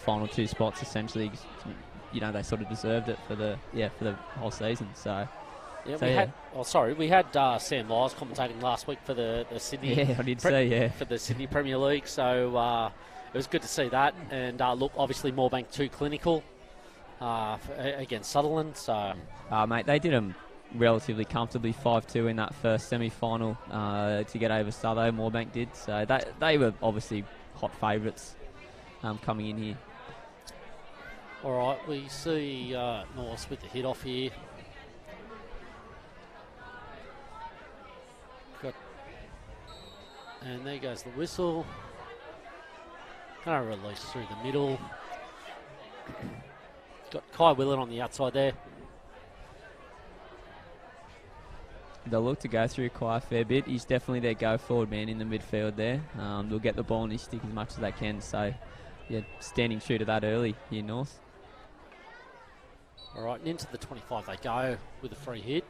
final two spots essentially. You know, they sort of deserved it for the whole season. So we had Sam Lyles commentating last week for the Sydney. Yeah, I did see. For the Sydney Premier League. So it was good to see that. And look, obviously Moorebank too clinical against Sutherland. So mate, they did them relatively comfortably 5-2 in that first semi-final to get over Southo. Moorebank did. So they were obviously hot favourites coming in here. All right, we see North with the hit off here. And there goes the whistle. Going to release through the middle. Got Kai Willett on the outside there. They'll look to go through Kai a fair bit. He's definitely their go-forward man in the midfield there. They'll get the ball in his stick as much as they can. So, yeah, standing true to that early here, North. All right, and into the 25 they go with a free hit.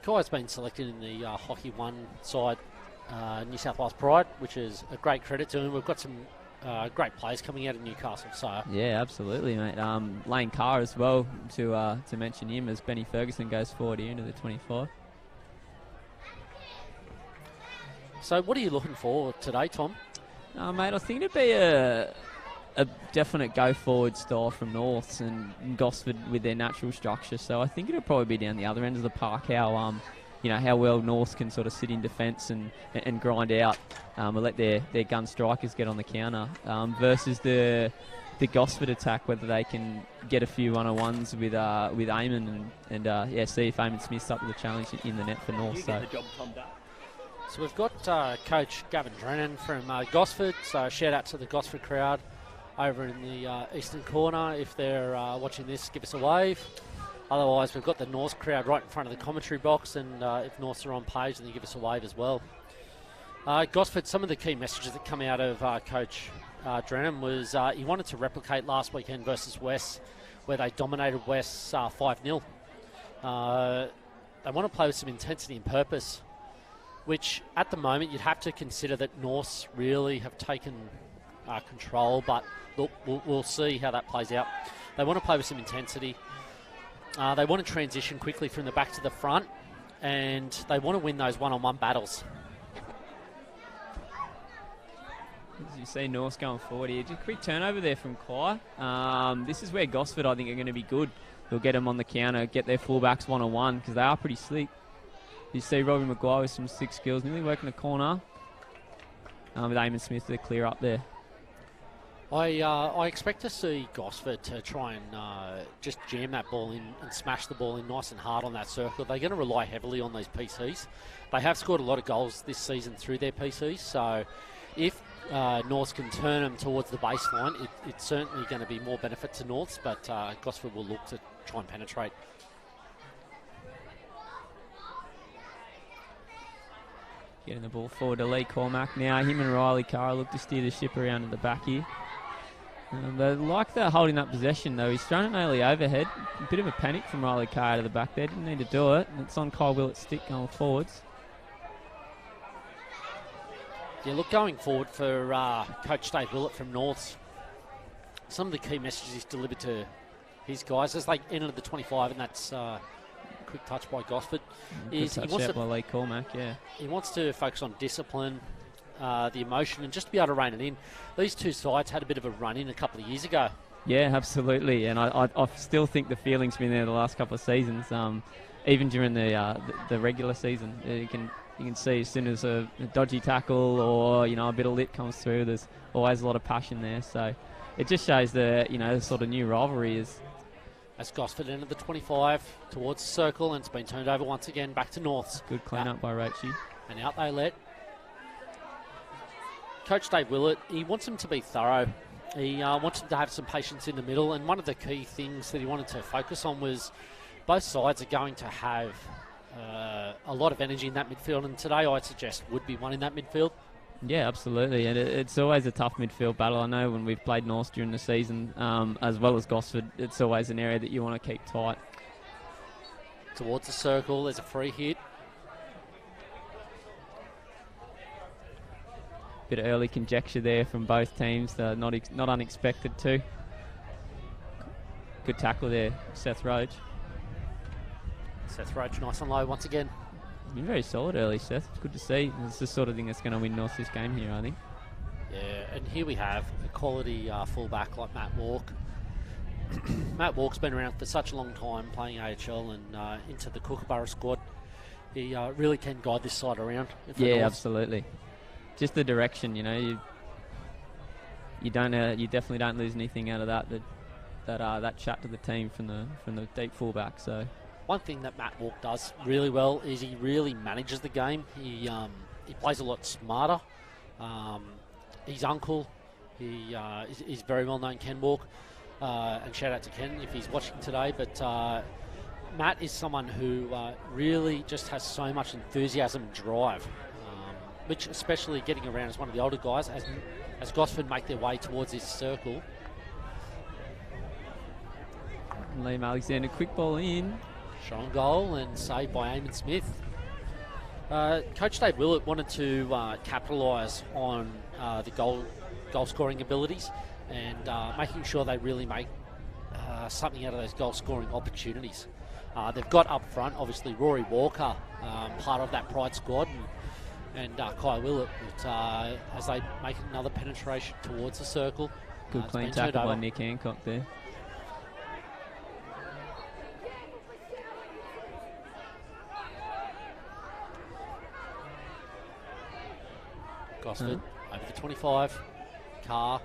Kai's been selected in the Hockey 1 side, New South Wales Pride, which is a great credit to him. We've got some great players coming out of Newcastle. So yeah, absolutely, mate. Lane Carr as well, to mention him, as Benny Ferguson goes forward here into the 25. So what are you looking for today, Tom? Mate, I think it'd be a definite go-forward style from Norths and Gosford with their natural structure. So I think it'll probably be down the other end of the park how well Norths can sort of sit in defence and grind out and let their gun strikers get on the counter versus the Gosford attack, whether they can get a few one-on-ones with Eamon and see if Eamon Smith's up to the challenge in the net for North. So we've got Coach Gavin Drennan from Gosford, so shout out to the Gosford crowd over in the eastern corner. If they're watching this, give us a wave. Otherwise, we've got the North crowd right in front of the commentary box, and if Norths are on page, then you give us a wave as well. Gosford, some of the key messages that come out of Coach Drennan was he wanted to replicate last weekend versus West, where they dominated West 5-0. They want to play with some intensity and purpose, which at the moment you'd have to consider that Norths really have taken control, but look, we'll see how that plays out. They want to play with some intensity. They want to transition quickly from the back to the front, and they want to win those one-on-one battles. As you see Norths going forward here, just a quick turnover there from Kai. This is where Gosford, I think, are going to be good. They'll get them on the counter, get their fullbacks one-on-one, because they are pretty slick. You see Robbie Maguire with some slick skills, nearly working the corner. With Eamon Smith to clear up there. I expect to see Gosford to try and just jam that ball in and smash the ball in nice and hard on that circle. They're going to rely heavily on these PCs. They have scored a lot of goals this season through their PCs, so if Norths can turn them towards the baseline, it's certainly going to be more benefit to Norths, but Gosford will look to try and penetrate. Getting the ball forward to Lee Cormack now. Him and Riley Carr look to steer the ship around to the back here. They like that holding up possession, though. He's thrown it early overhead. A bit of a panic from Riley Carr to the back there. Didn't need to do it. And it's on Kyle Willett's stick going forwards. Yeah, look, going forward for Coach Dave Willett from Norths, some of the key messages he's delivered to his guys as they enter the 25, and that's quick touch by Gosford. Good touch out by Lee Cormack, yeah. He wants to focus on discipline, the emotion, and just to be able to rein it in. These two sides had a bit of a run-in a couple of years ago. Yeah, absolutely, and I still think the feeling's been there the last couple of seasons, even during the regular season. You can see as soon as a dodgy tackle or a bit of lit comes through, there's always a lot of passion there. So it just shows the sort of new rivalry is. As Gosford entered the 25 towards the circle, and it's been turned over once again back to Norths. Good clean up by Roachy. And out they let. Coach Dave Willett, he wants them to be thorough. He wants them to have some patience in the middle, and one of the key things that he wanted to focus on was both sides are going to have a lot of energy in that midfield, and today I'd suggest would be one in that midfield. Yeah, absolutely, and it's always a tough midfield battle. I know when we've played North during the season, as well as Gosford, it's always an area that you want to keep tight. Towards the circle, there's a free hit. Bit of early conjecture there from both teams, not unexpected too. Good tackle there, Seth Roach. Seth Roach nice and low once again. Been very solid early, Seth. Good to see. It's the sort of thing that's going to win North this game here, I think. Yeah, and here we have a quality fullback like Matt Walk. Matt Walk's been around for such a long time playing AHL and into the Kookaburra squad. He really can guide this side around. Yeah, absolutely. Just the direction, you know. You definitely don't lose anything out of that chat to the team from the deep fullback. So one thing that Matt Walk does really well is he really manages the game. He plays a lot smarter. His uncle, he's very well known, Ken Walk. And shout out to Ken if he's watching today. But Matt is someone who really just has so much enthusiasm and drive, which especially getting around as one of the older guys, as Gosford make their way towards this circle. Liam Alexander, quick ball in. Shot on goal and saved by Eamon Smith. Coach Dave Willett wanted to capitalise on the goal scoring abilities and making sure they really make something out of those goal scoring opportunities. They've got up front, obviously, Rory Walker, part of that Pride squad, and Kai Willett, but, as they make another penetration towards the circle. Good clean tackle by Nick Hancock there. Gosford over the 25. Carr.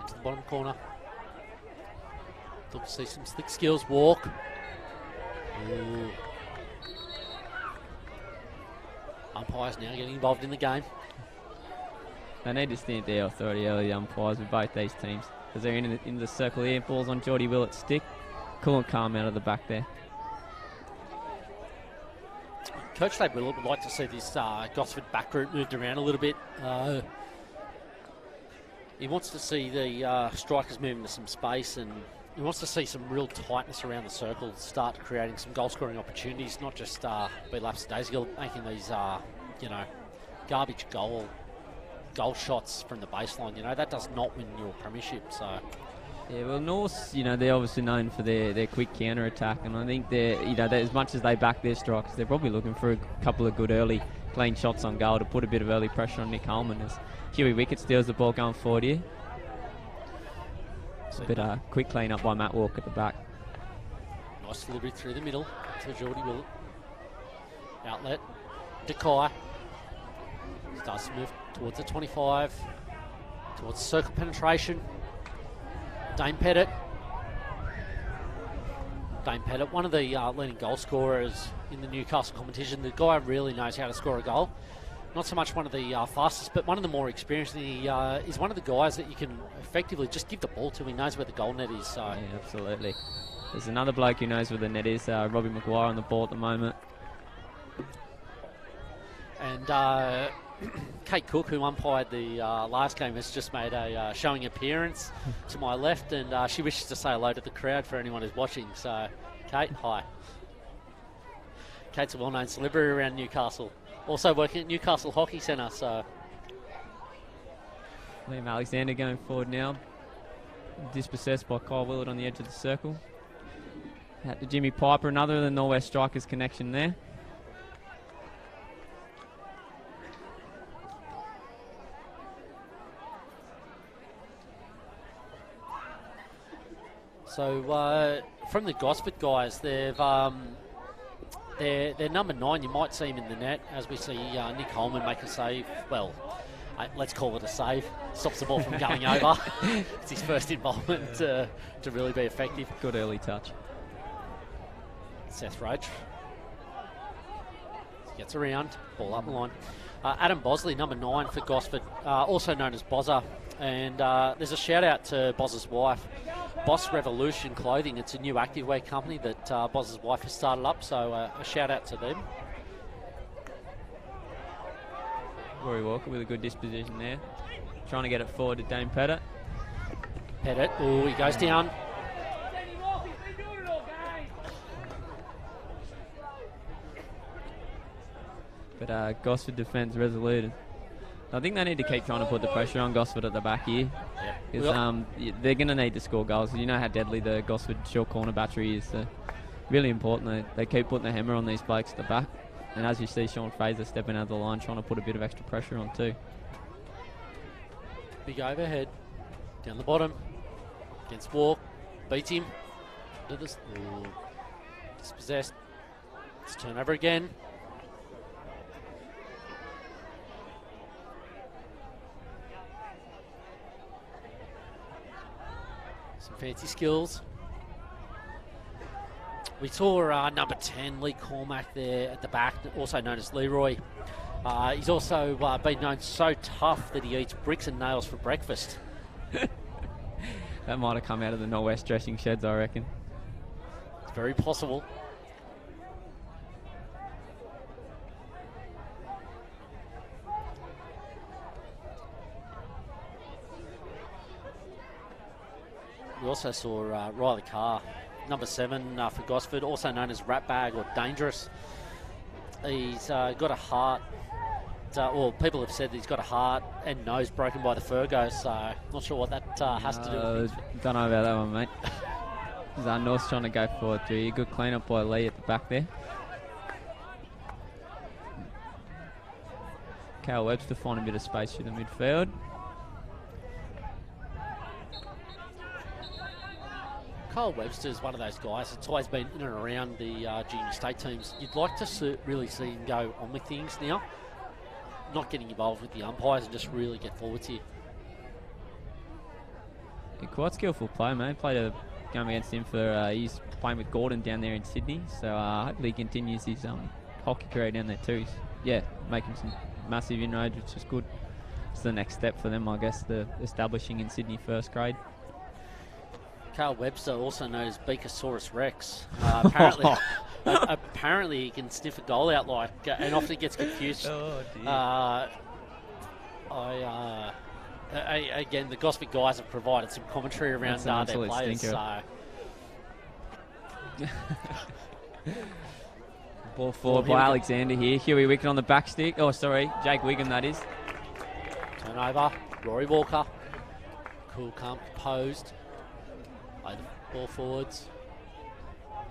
Into the bottom corner. Look to see some slick skills. Walk. Ooh. Umpires now getting involved in the game. They need to stamp their authority early, the umpires, with both these teams, as they're in the circle here. Ball's on Geordie Willett's stick. Cool and calm out of the back there. Coach Dave Willett would like to see this Gosford back group moved around a little bit. He wants to see the strikers move into some space, and he wants to see some real tightness around the circle, start creating some goal-scoring opportunities, not just be lackadaisical, making these, garbage goal shots from the baseline. That does not win your premiership, so... Yeah, well, North, they're obviously known for their quick counter attack, and I think they're as much as they back their strikers, they're probably looking for a couple of good early clean shots on goal to put a bit of early pressure on Nick Holman as Huey Wickett steals the ball going forward here. It's a bit of quick clean up by Matt Walk at the back. Nice delivery through the middle to Geordie Willett. Outlet, Dekai. Starts to move towards the 25, towards circle penetration. Dane Pettit, one of the leading goal scorers in the Newcastle competition. The guy really knows how to score a goal. Not so much one of the fastest, but one of the more experienced. And he is one of the guys that you can effectively just give the ball to. He knows where the goal net is. So. Yeah, absolutely. There's another bloke who knows where the net is, Robbie Maguire on the ball at the moment. And Kate Cook, who umpired the last game, has just made a showing appearance to my left, and she wishes to say hello to the crowd for anyone who's watching. So, Kate, hi. Kate's a well-known celebrity around Newcastle, also working at Newcastle Hockey Centre. So, Liam Alexander going forward now, dispossessed by Kyle Willett on the edge of the circle. Out to Jimmy Piper, another of the Norwest strikers connection there. So from the Gosford guys, they're number 9. You might see him in the net as we see Nick Holman make a save. Well, let's call it a save. Stops the ball from going over. It's his first involvement to really be effective. Good early touch. Seth Roach gets around, ball up the line. Adam Bosley, number 9 for Gosford, also known as Bozza. And there's a shout out to Bozza's wife, Boss Revolution Clothing. It's a new activewear company that Bozza's wife has started up, so a shout out to them. Rory Walker with a good disposition there. Trying to get it forward to Dane Pettit. Pettit, oh, he goes down. But Gosford defends resolute. I think they need to keep trying to put the pressure on Gosford at the back here. Yeah. Because they're going to need to score goals. You know how deadly the Gosford short corner battery is. So really important. They keep putting the hammer on these blokes at the back. And as you see, Sean Fraser stepping out of the line, trying to put a bit of extra pressure on too. Big overhead. Down the bottom. Against Walk. Beats him. Dispossessed. It's turnover again. Some fancy skills. We saw number 10, Lee Cormack, there at the back, also known as Leroy. He's also been known so tough that he eats bricks and nails for breakfast. That might have come out of the Northwest dressing sheds, I reckon. It's very possible. We also saw Riley Carr, number 7 for Gosford, also known as Ratbag or Dangerous. He's got a heart, well, people have said that he's got a heart and nose broken by the Fergo, so not sure what that has to do with things. Don't know about that one, mate. North's trying to go forward too. Good clean up by Lee at the back there. Cal Webster finding a bit of space through the midfield. Kyle Webster is one of those guys that's always been in and around the junior state teams. You'd like to really see him go on with things now, not getting involved with the umpires and just really get forwards here. Yeah, quite skillful player, mate. Played a game against him for, he's playing with Gordon down there in Sydney, so hopefully he continues his hockey career down there too. Yeah, making some massive inroads, which is good. It's the next step for them, I guess, the establishing in Sydney first grade. Carl Webster, also known as Beakosaurus Rex. Apparently he can sniff a goal out and often gets confused. Oh, dear. Again, the Gosford guys have provided some commentary around their players. So. Ball forward by Alexander here. Huey Wicken on the back stick. Oh, sorry, Jake Wiggum, that is. Turnover. Rory Walker. Cool, calm, composed. Play the ball forwards.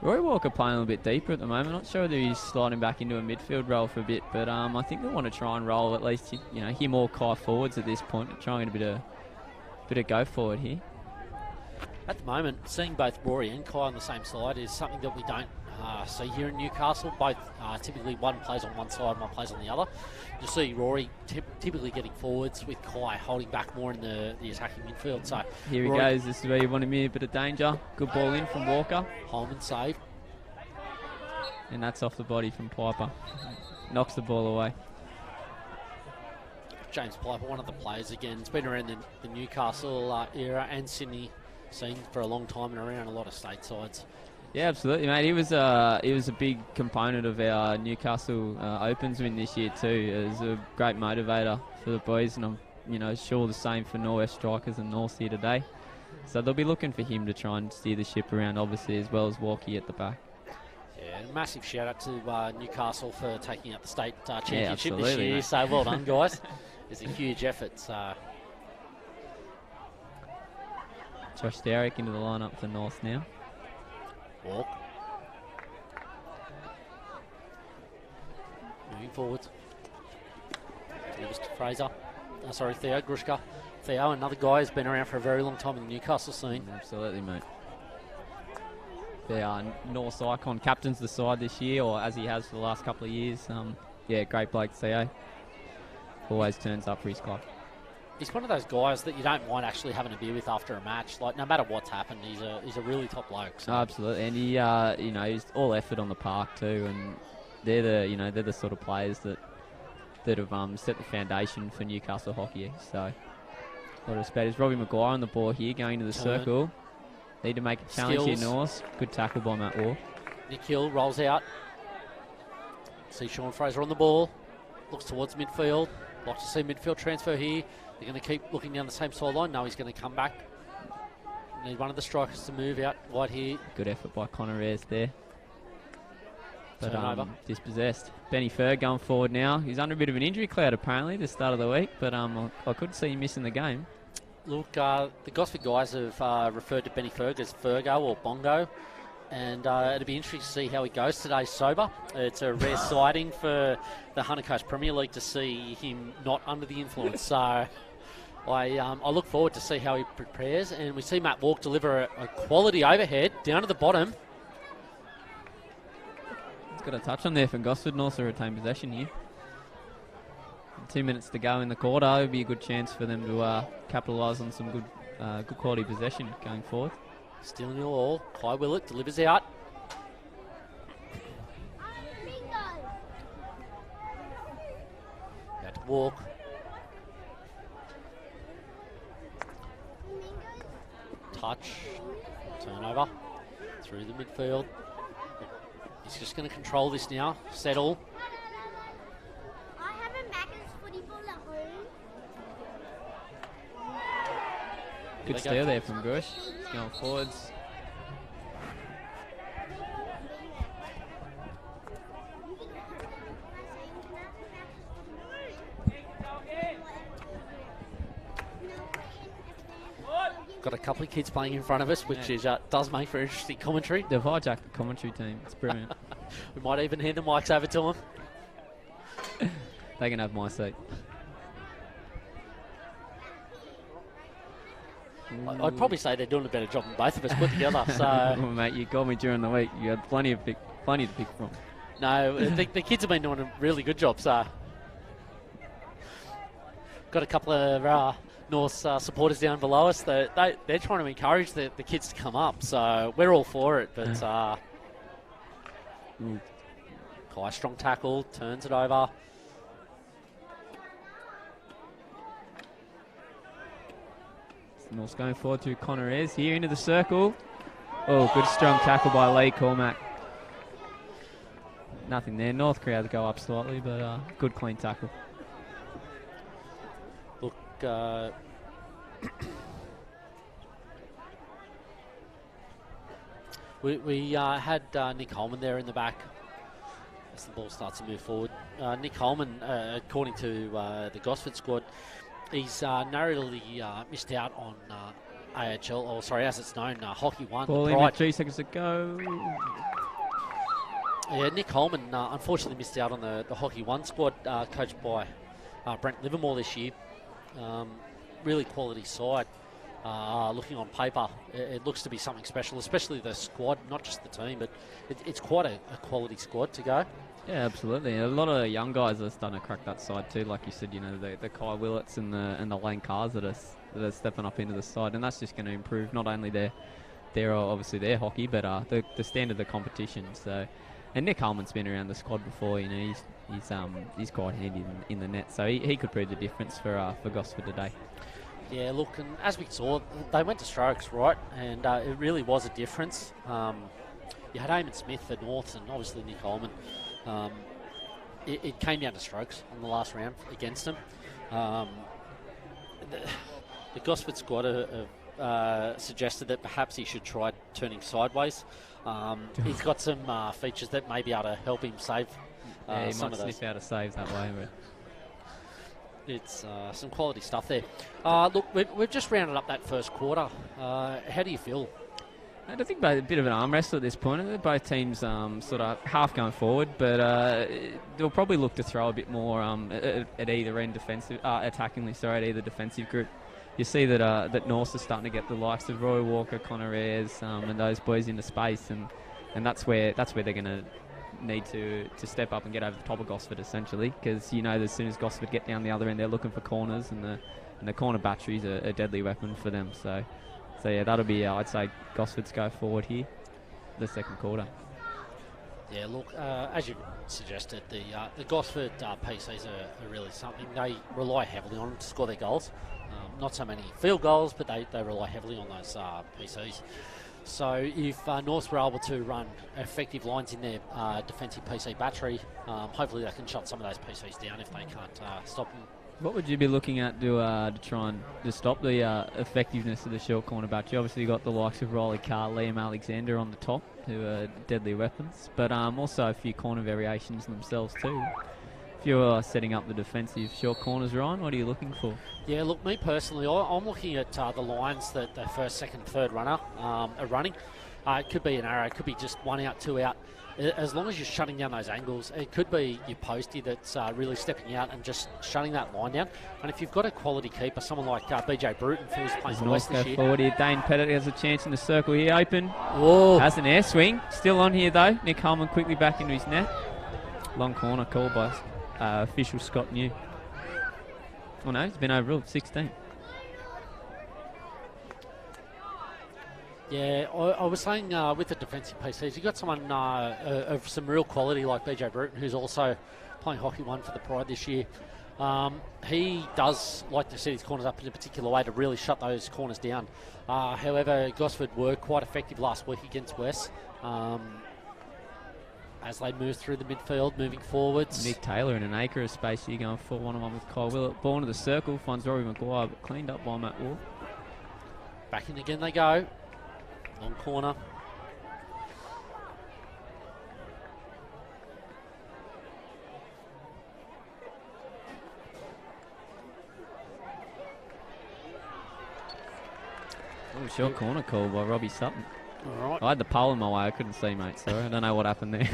Rory Walker playing a little bit deeper at the moment. Not sure whether he's sliding back into a midfield role for a bit, but I think they want to try and roll at least, him or Kai forwards at this point, trying a bit of go forward here. At the moment, seeing both Rory and Kai on the same side is something that we don't see here in Newcastle. Both typically one plays on one side, one plays on the other. You see Rory typically getting forwards with Kai holding back more in the attacking midfield. So here he goes. This is where you want him in, a bit of danger. Good ball in from Walker. Holman save. And that's off the body from Piper. Knocks the ball away. James Piper, one of the players again. It's been around the Newcastle era and Sydney scene for a long time and around a lot of state sides. Yeah, absolutely, mate. He was a big component of our Newcastle Opens win this year too. It was a great motivator for the boys, and I'm sure the same for Norwest Strikers and North here today. So they'll be looking for him to try and steer the ship around, obviously, as well as Walkie at the back. Yeah, massive shout out to Newcastle for taking out the state championship this year. Mate. So well done, guys. It's a huge effort. So. Josh Derrick into the lineup for North now. Walk. Moving forwards. Fraser. Theo Grushka. Theo, another guy who's been around for a very long time in the Newcastle scene. Absolutely, mate. They are North's icon, captains the side this year, or as he has for the last couple of years. Yeah, great bloke, Theo. Always turns up for his club. He's one of those guys that you don't mind actually having a beer with after a match. Like, no matter what's happened, he's a really top bloke. So. Absolutely, and he, he's all effort on the park too, and they're the sort of players that have set the foundation for Newcastle hockey. So, a lot of respect. Is Robbie Maguire on the ball here, going to the circle. Need to make a challenge here, North. Good tackle by Matt Walk. Nick Hill rolls out. See Sean Fraser on the ball. Looks towards midfield. Like to see midfield transfer here. They're going to keep looking down the same sideline. No, he's going to come back. Need one of the strikers to move out wide here. Good effort by Connor Ayres there. but Turnover. dispossessed. Benny Ferg going forward now. He's under a bit of an injury cloud apparently this start of the week, but I could see him missing the game. Look, the Gosford guys have referred to Benny Ferg as Fergo or Bongo, and it'll be interesting to see how he goes today sober. It's a rare sighting for the Hunter Coast Premier League to see him not under the influence. So I look forward to see how he prepares, and we see Matt Walk deliver a quality overhead down to the bottom. He's got a touch on there for Gosford and also retain possession here. 2 minutes to go in the quarter. It would be a good chance for them to capitalise on some good quality possession going forward. Still nil all. Kai Willett delivers out. Out to Walk. Touch. Turnover. Through the midfield. He's just going to control this now. Settle. Good steer there from Gush. Going forwards. Got a couple of kids playing in front of us, which does make for interesting commentary. They've hijacked the commentary team. It's brilliant. We might even hand the mics over to them. They can have my seat. I'd probably say they're doing a better job than both of us put together. So, well, mate, you got me during the week. You had plenty to pick from. No, the kids have been doing a really good job. So, got a couple of North supporters down below us. They're trying to encourage the kids to come up. So we're all for it. But Kai, strong tackle, turns it over. North's going forward to Connor Ayres here into the circle. Oh, good strong tackle by Lee Cormack. Nothing there. North crowd go up slightly, but good clean tackle. Look, we had Nick Holman there in the back as the ball starts to move forward. Nick Holman, according to the Gosford squad, he's narrowly missed out on AHL, or sorry, as it's known, Hockey 1. Ball in with 3 seconds to go. Yeah, Nick Holman unfortunately missed out on the Hockey 1 squad, coached by Brent Livermore this year. Really quality side. Looking on paper, it looks to be something special, especially the squad, not just the team, but it's quite a quality squad to go. Yeah, absolutely. A lot of young guys are starting to crack that side too. Like you said, you know, the Kai Willets and the Lane Cars that are stepping up into the side, and that's just going to improve not only their obviously their hockey, but the standard of the competition. So, and Nick Holman's been around the squad before. You know, he's quite handy in the net, so he could prove the difference for Gosford today. Yeah, look, and as we saw, they went to strokes, right? And it really was a difference. You had Eamon Smith for North, and obviously Nick Holman. It came down to strokes on the last round against them. The Gosford squad suggested that perhaps he should try turning sideways. He's got some features that may be able to help him save he some might of those. sniff out of saves that way. But it's some quality stuff there. Look, we've just rounded up that first quarter. How do you feel? I think a bit of an arm wrestle at this point. Both teams sort of half going forward, but they'll probably look to throw a bit more at either end attackingly. Sorry, at either defensive group. You see that North is starting to get the likes of Roy Walker, Connor Ayres, and those boys into space, and that's where they're going to need to step up and get over the top of Gosford essentially, because you know as soon as Gosford get down the other end, they're looking for corners, and the corner battery's a deadly weapon for them. So yeah, that'll be, I'd say, Gosford's go forward here, the second quarter. Yeah, look, as you suggested, the Gosford PCs are really something. They rely heavily on to score their goals. Not so many field goals, but they rely heavily on those PCs. So if North were able to run effective lines in their defensive PC battery, hopefully they can shut some of those PCs down if they can't stop them What would you be looking at to try and to stop the effectiveness of the short corner battery? Obviously, you got the likes of Riley Carr, Liam Alexander on the top, who are deadly weapons, but also a few corner variations themselves too. If you're setting up the defensive short corners, Ryan, what are you looking for? Yeah, look, me personally, I'm looking at the lines that the first, second, third runner are running. It could be an arrow, it could be just 1 out, 2 out. As long as you're shutting down those angles, it could be your postie that's really stepping out and just shutting that line down. And if you've got a quality keeper, someone like BJ Bruton, who's playing for West this year. Forward here. Dane Pettit has a chance in the circle here, open. Whoa. Has an air swing. Still on here though. Nick Harmon quickly back into his net. Long corner call by official Scott New. Oh no, he's been overruled, 16. Yeah, I was saying with the defensive PCs, you've got someone of some real quality like BJ Bruton, who's also playing Hockey 1 for the Pride this year. He does like to set his corners up in a particular way to really shut those corners down. However, Gosford were quite effective last week against West as they move through the midfield, moving forwards. Nick Taylor in an acre of space here, going for 1-on-1 with Kyle Willett. Ball into the circle, finds Rory Maguire, but cleaned up by Matt Wall. Back in again they go. Long corner. Oh, short corner call by Robbie Sutton. All right. I had the pole in my way, I couldn't see, mate, so I don't know what happened there.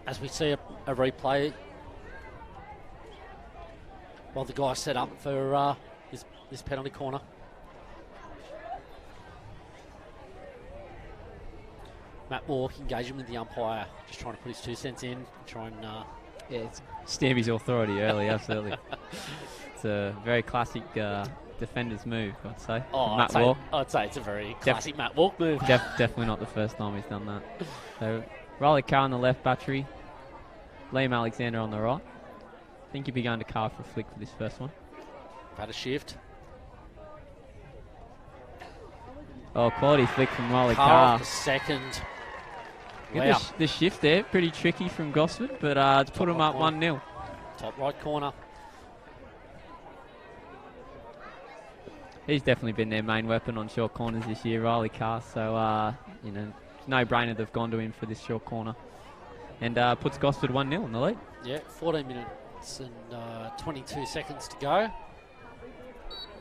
As we see a replay, while the guy set up for this penalty corner. Matt Walk engaging with the umpire, just trying to put his 2 cents in, try and... Yeah, it's stamp his authority early, absolutely. It's a very classic defender's move, I'd say. Oh, Matt Walk. I'd say it's a very classic Matt Walk move. Definitely not the first time he's done that. So, Riley Carr on the left battery, Liam Alexander on the right. I think he'd be going to Carr for a flick for this first one. Had a shift. Oh, quality flick from Riley Carr Carr. off the second. Wow. The shift there, pretty tricky from Gosford, but it's put him up 1-0. Top right corner. He's definitely been their main weapon on short corners this year, Riley Carr. So, no-brainer they've gone to him for this short corner. And puts Gosford 1-0 in the lead. Yeah, 14 minutes and 22 seconds to go.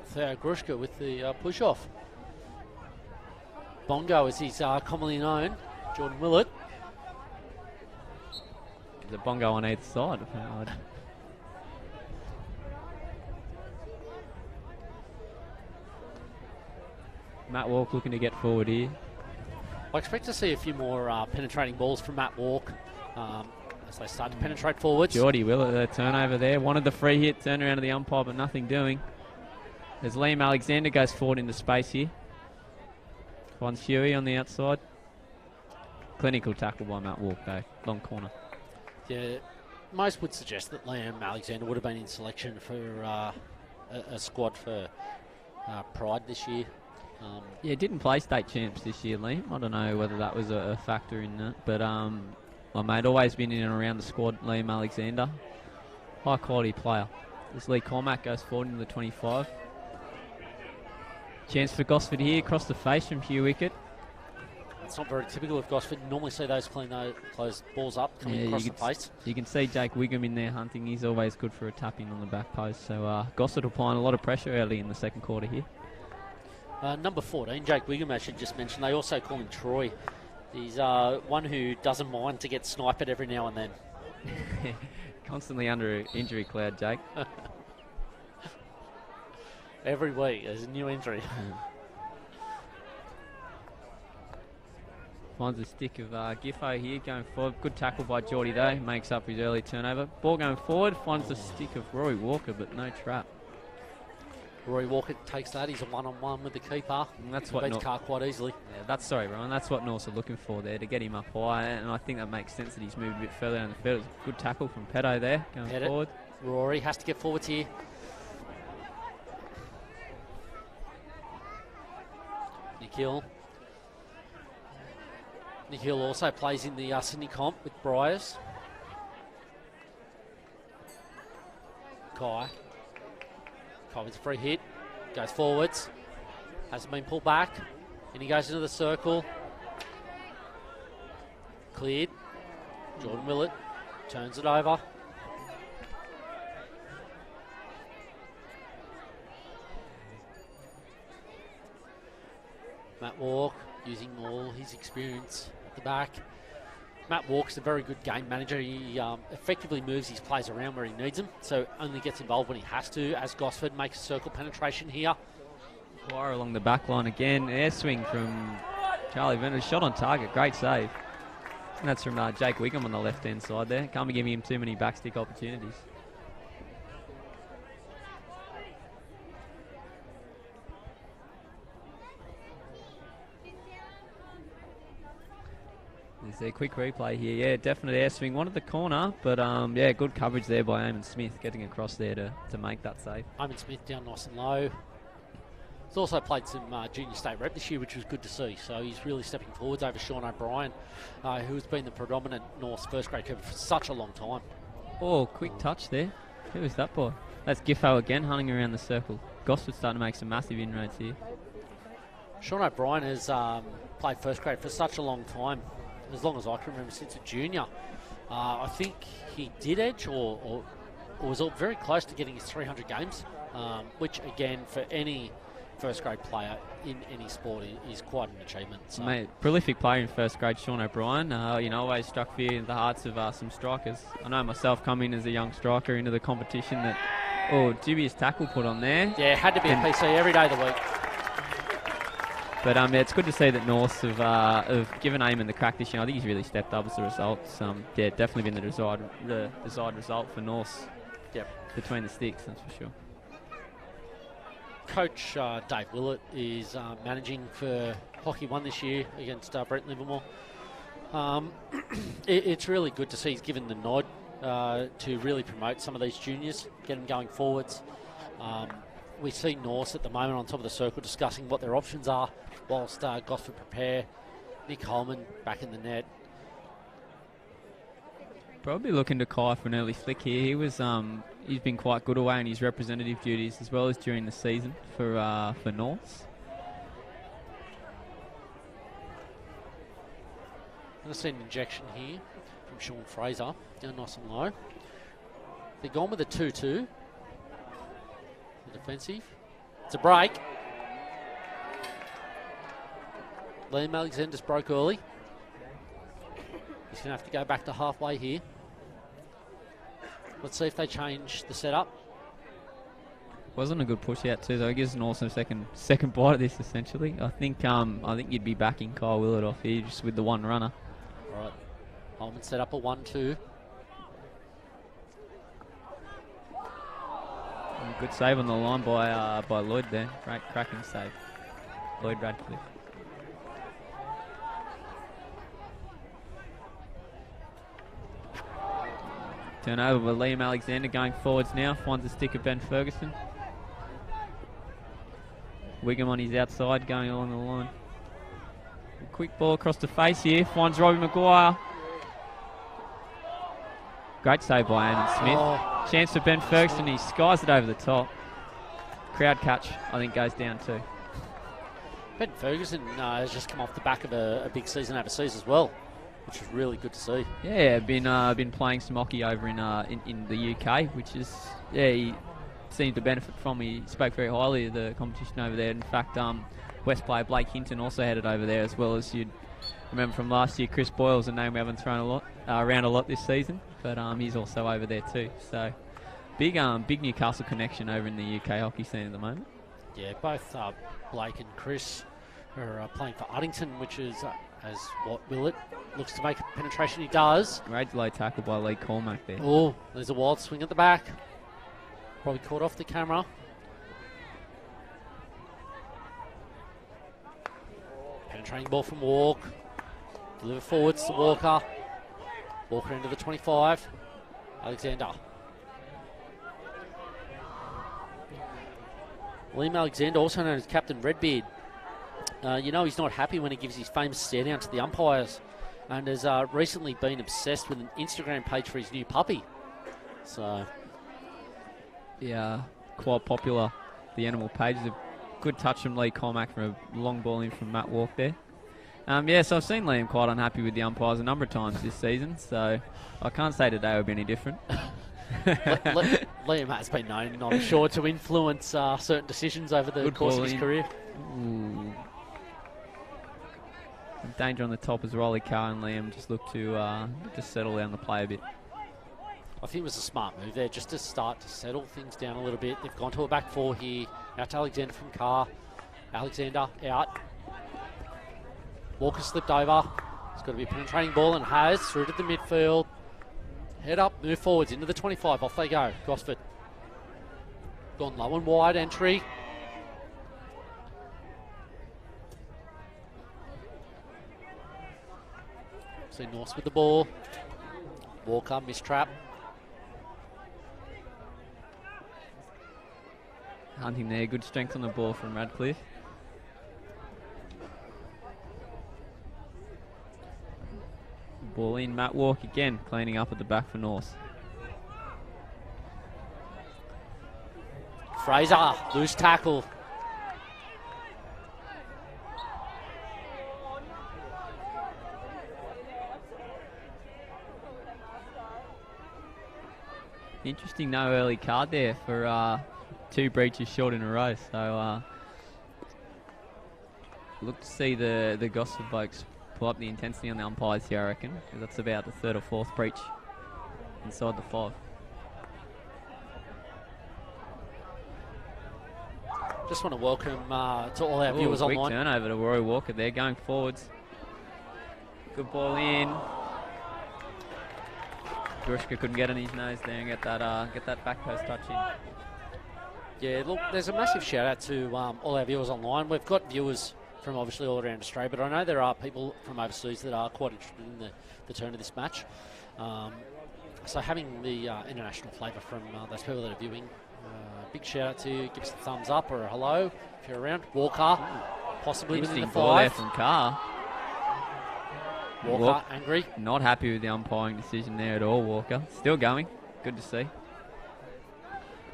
Theo Grushka with the push-off. Bongo, as he's commonly known, Jordan Willett. There's a bongo on either side. Matt Walk looking to get forward here. I expect to see a few more penetrating balls from Matt Walk as they start to penetrate forwards. Geordie Willett, the turnover there. Wanted the free hit, turned around to the umpire, but nothing doing. As Liam Alexander goes forward into space here. Finds Huey on the outside. Clinical tackle by Matt Walk, though. Long corner. Yeah, most would suggest that Liam Alexander would have been in selection for a squad for Pride this year. Yeah, didn't play state champs this year, Liam. I don't know whether that was a factor in that. But, my mate, always been in and around the squad, Liam Alexander. High quality player. As Lee Cormack goes forward into the 25. Chance for Gosford here, across the face from Hugh Wickett. It's not very typical of Gosford. Normally see those close balls up coming across the face. You can see Jake Wiggum in there hunting. He's always good for a tap in on the back post. So Gosford applying a lot of pressure early in the second quarter here. Number 14, Jake Wiggum, I should just mention. They also call him Troy. He's one who doesn't mind to get sniped every now and then. Constantly under injury cloud, Jake. Every week there's a new injury. Finds a stick of Giffo here going forward. Good tackle by Geordie though. Makes up his early turnover. Ball going forward. Finds the stick of Rory Walker, but no trap. Rory Walker takes that. He's a one-on-one with the keeper. And that's what beats Carr quite easily. Yeah, Ryan. That's what Norths are looking for there, to get him up high. And I think that makes sense that he's moved a bit further down the field. It's a good tackle from Peto there going forward. Rory has to get forwards here. Nikhil. Nick Hill also plays in the Sydney comp with Briars. Kai with a free hit, goes forwards, hasn't been pulled back, and he goes into the circle. Cleared. Jordan Willett turns it over. Matt Walk using all his experience at the back. Matt Walk's a very good game manager. He effectively moves his plays around where he needs them, so only gets involved when he has to, as Gosford makes a circle penetration here. Maguire along the back line again. Air swing from Charlie Venner. Shot on target. Great save. And that's from Jake Wiggum on the left-hand side there. Can't be giving him too many backstick opportunities. There's a quick replay here. Yeah, definite air swing. Wanted the corner, but yeah, good coverage there by Eamon Smith getting across there to make that save. Eamon Smith down nice and low. He's also played some junior state rep this year, which was good to see. So he's really stepping forwards over Sean O'Brien, who's been the predominant North's first grade keeper for such a long time. Oh, quick touch there. Who was that boy? That's Giffo again, hunting around the circle. Gosford's starting to make some massive inroads here. Sean O'Brien has played first grade for such a long time, as long as I can remember, since a junior. I think he did edge or was very close to getting his 300 games, which again, for any first grade player in any sport is quite an achievement. So. Mate, prolific player in first grade, Sean O'Brien. Always struck fear in the hearts of some strikers. I know myself coming as a young striker into the competition that, dubious tackle put on there. Yeah, had to be a PC every day of the week. But it's good to see that Norths have given Eamon the crack this year. I think he's really stepped up as a result. Definitely been the desired result for Norths. Yep. Between the sticks, that's for sure. Coach Dave Willett is managing for Hockey 1 this year against Brent Livermore. It's really good to see he's given the nod to really promote some of these juniors, get them going forwards. We see Norths at the moment on top of the circle discussing what their options are, whilst Gosford prepare. Nick Holman back in the net. Probably looking to Kai for an early flick here. He's been quite good away in his representative duties as well as during the season for Norths. I'm going to see an injection here from Sean Fraser, down nice and low. They're gone with a 2-2. The defensive. It's a break. Liam Alexander's broke early. He's going to have to go back to halfway here. Let's see if they change the setup. Wasn't a good push out too, though. It gives North a second bite at this essentially. I think you'd be backing Kyle Willett off here just with the one runner. All right. Holman set up a 1-2. Good save on the line by Lloyd there. Great cracking save. Lloyd Radcliffe. Turnover with Liam Alexander going forwards now. Finds a stick of Ben Ferguson. Wiggum on his outside going along the line. A quick ball across the face here. Finds Robbie Maguire. Great save by Eamon Smith. Oh. Chance for Ben Ferguson. He skies it over the top. Crowd catch, I think, goes down too. Ben Ferguson has just come off the back of a big season overseas as well, which is really good to see. Yeah, been playing some hockey over in the UK, which is he seemed to benefit from. He spoke very highly of the competition over there. In fact, West player Blake Hinton also headed over there, as well as you'd remember from last year. Chris Boyle's a name we haven't thrown around a lot this season, but he's also over there too. So big Newcastle connection over in the UK hockey scene at the moment. Yeah, both Blake and Chris are playing for Uddington, which is as what Willett looks to make a penetration. He does. Great low tackle by Lee Cormack there. Oh, there's a wild swing at the back. Probably caught off the camera. Penetrating ball from Walk. Deliver forwards to Walker. Walker into the 25. Alexander. Liam Alexander, also known as Captain Redbeard. He's not happy when he gives his famous stare down to the umpires. and has recently been obsessed with an Instagram page for his new puppy. So, yeah, quite popular. The animal page is a good touch from Lee Cormack from a long ball in from Matt Walk there. So I've seen Liam quite unhappy with the umpires a number of times this season, so I can't say today will be any different. Liam has been known, I'm sure, to influence certain decisions over the course of his career. Ooh. Danger on the top as Rolly Carr and Liam just look to just settle down the play a bit. I think it was a smart move there, just to start to settle things down a little bit. They've gone to a back four here. Out to Alexander from Carr. Alexander out. Walker slipped over. It's got to be a penetrating ball and has through to the midfield. Head up, move forwards into the 25. Off they go. Gosford. Gone low and wide entry. See Norse with the ball. Walker, mistrap. Hunting there, good strength on the ball from Radcliffe. Ball in, Matt Walk again, cleaning up at the back for Norse. Fraser, loose tackle. Interesting, no early card there for 2 breaches short in a row. So look to see the Gosford folks pull up the intensity on the umpires here, I reckon, because that's about the 3rd or 4th breach inside the 5. Just want to welcome to all our viewers quick online. Turnover to Roy Walker there, going forwards. Good ball in. Grushka couldn't get on his nose there and get that back post touch in. Yeah, look, there's a massive shout out to all our viewers online. We've got viewers from obviously all around Australia, but I know there are people from overseas that are quite interested in the turn of this match. So having the international flavour from those people that are viewing, big shout out to you. Give us a thumbs up or a hello if you're around. Walker, possibly within the 5. Ball there from Carr. Walker, angry. Not happy with the umpiring decision there at all, Walker. Still going. Good to see.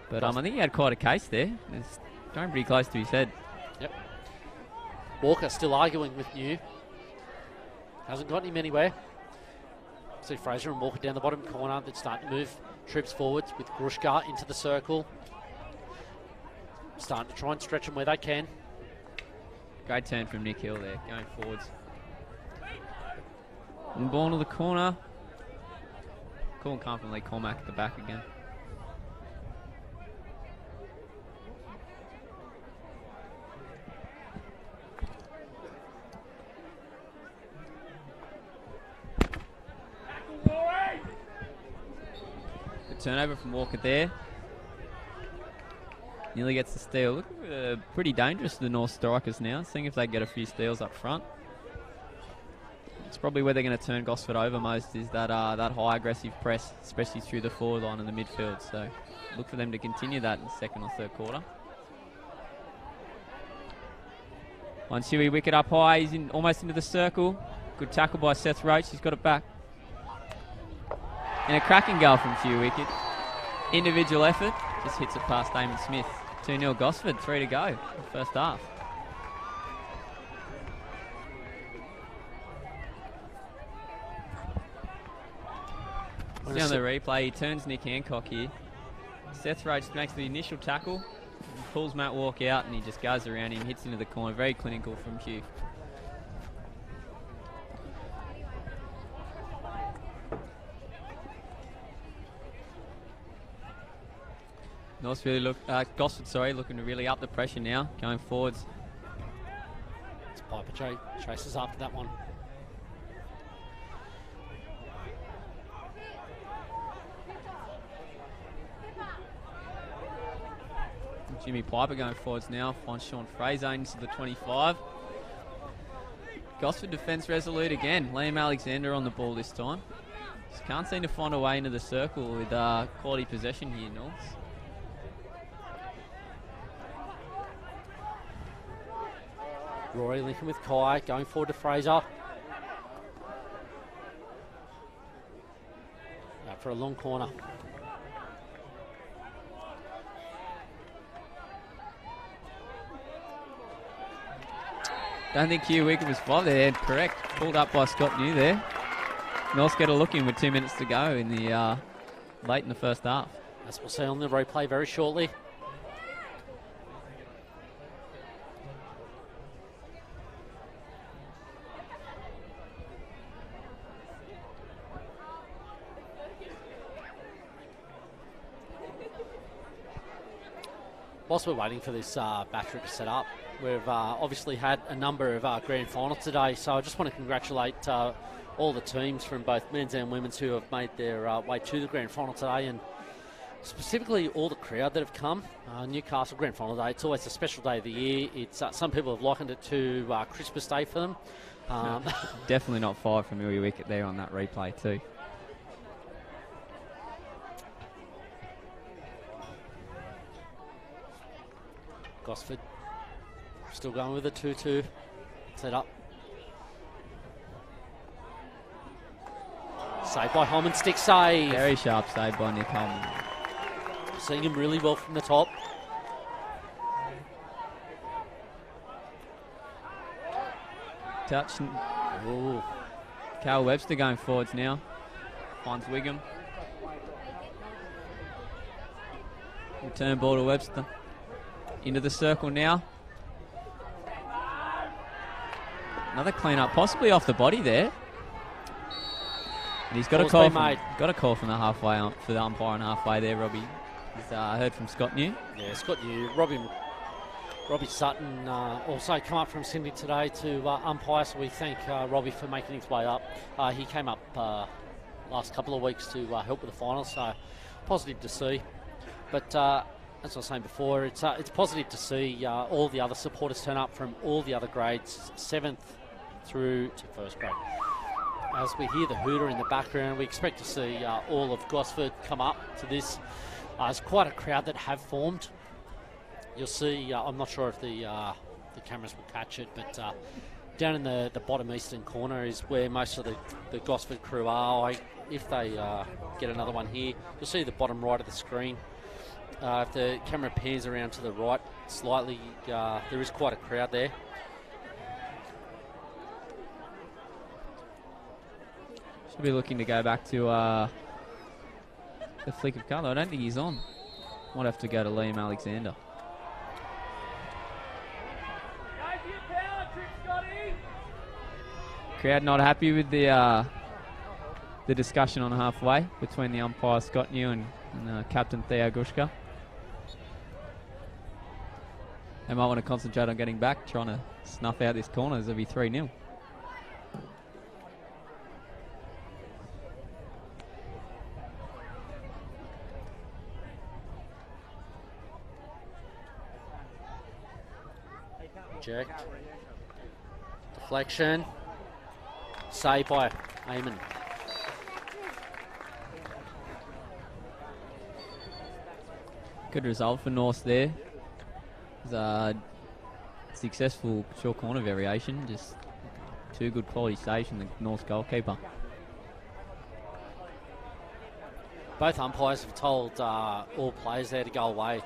But I think he had quite a case there. It's going pretty close to his head. Yep. Walker still arguing with New. Hasn't got him anywhere. See Fraser and Walker down the bottom corner. They're starting to move troops forwards with Grushka into the circle. Starting to try and stretch them where they can. Great turn from Nick Hill there, going forwards. And ball to the corner. Cool and comfortably Cormack at the back again. Good turnover from Walker there. Nearly gets the steal. Look, pretty dangerous to the North strikers now, seeing if they get a few steals up front. It's probably where they're going to turn Gosford over most, is that high aggressive press, especially through the forward line in the midfield. So look for them to continue that in the 2nd or 3rd quarter. One Huey, wicket up high. He's almost into the circle. Good tackle by Seth Roach. He's got it back. And a cracking goal from Hugh Wicket. Individual effort. Just hits it past Damon Smith. 2-0 Gosford. 3 to go. First half. See on the replay, he turns Nick Hancock here. Seth Roach makes the initial tackle, pulls Matt Walk out, and he just goes around him, hits into the corner. Very clinical from Hugh. North really Gosford, looking to really up the pressure now, going forwards. It's Piper chases after that one. Jimmy Piper going forwards now, finds Sean Fraser into the 25. Gosford defence resolute again. Liam Alexander on the ball this time. Just can't seem to find a way into the circle with quality possession here, North. Rory linking with Kai, going forward to Fraser. for a long corner. Don't think Hugh Wiggum was fouled there. Correct. Pulled up by Scott New there. North's get a look in with 2 minutes to go in the late in the first half. As we'll see on the replay very shortly. Whilst we're waiting for this battery to set up, we've obviously had a number of grand finals today, so I just want to congratulate all the teams from both men's and women's who have made their way to the grand final today, and specifically all the crowd that have come. Newcastle grand final day, it's always a special day of the year. It's some people have likened it to Christmas Day for them. Definitely not 5 from Ilya wicket there on that replay too. Gosford still going with a 2-2 set up. Saved by Holman, stick save. Very sharp save by Nick Holman. Seeing him really well from the top. Touch. Ooh. Cal Webster going forwards now. Finds Wiggum. Return ball to Webster. Into the circle now. Another clean up, possibly off the body there. And he's got a call from the halfway for the umpire on halfway there, Robbie. He's heard from Scott New. Yeah, Scott New. Robbie Sutton also come up from Sydney today to umpire, so we thank Robbie for making his way up. He came up last couple of weeks to help with the finals, so positive to see. But as I was saying before, it's positive to see all the other supporters turn up from all the other grades, 7th through to 1st grade. As we hear the hooter in the background, we expect to see all of Gosford come up to this. There's quite a crowd that have formed. You'll see, I'm not sure if the cameras will catch it, but down in the bottom eastern corner is where most of the Gosford crew are. If they get another one here, you'll see the bottom right of the screen. If the camera pans around to the right slightly, there is quite a crowd there. Should be looking to go back to the flick of colour. I don't think he's on. Might have to go to Liam Alexander. Crowd not happy with the discussion on halfway between the umpire Scott New and Captain Theo Gushka. They might want to concentrate on getting back, trying to snuff out this corner. There'll be 3-0. Eject. Deflection. Save by Eamon. Good result for North there. It was a successful short corner variation. Just 2 good quality saves from the North goalkeeper. Both umpires have told all players there to go away.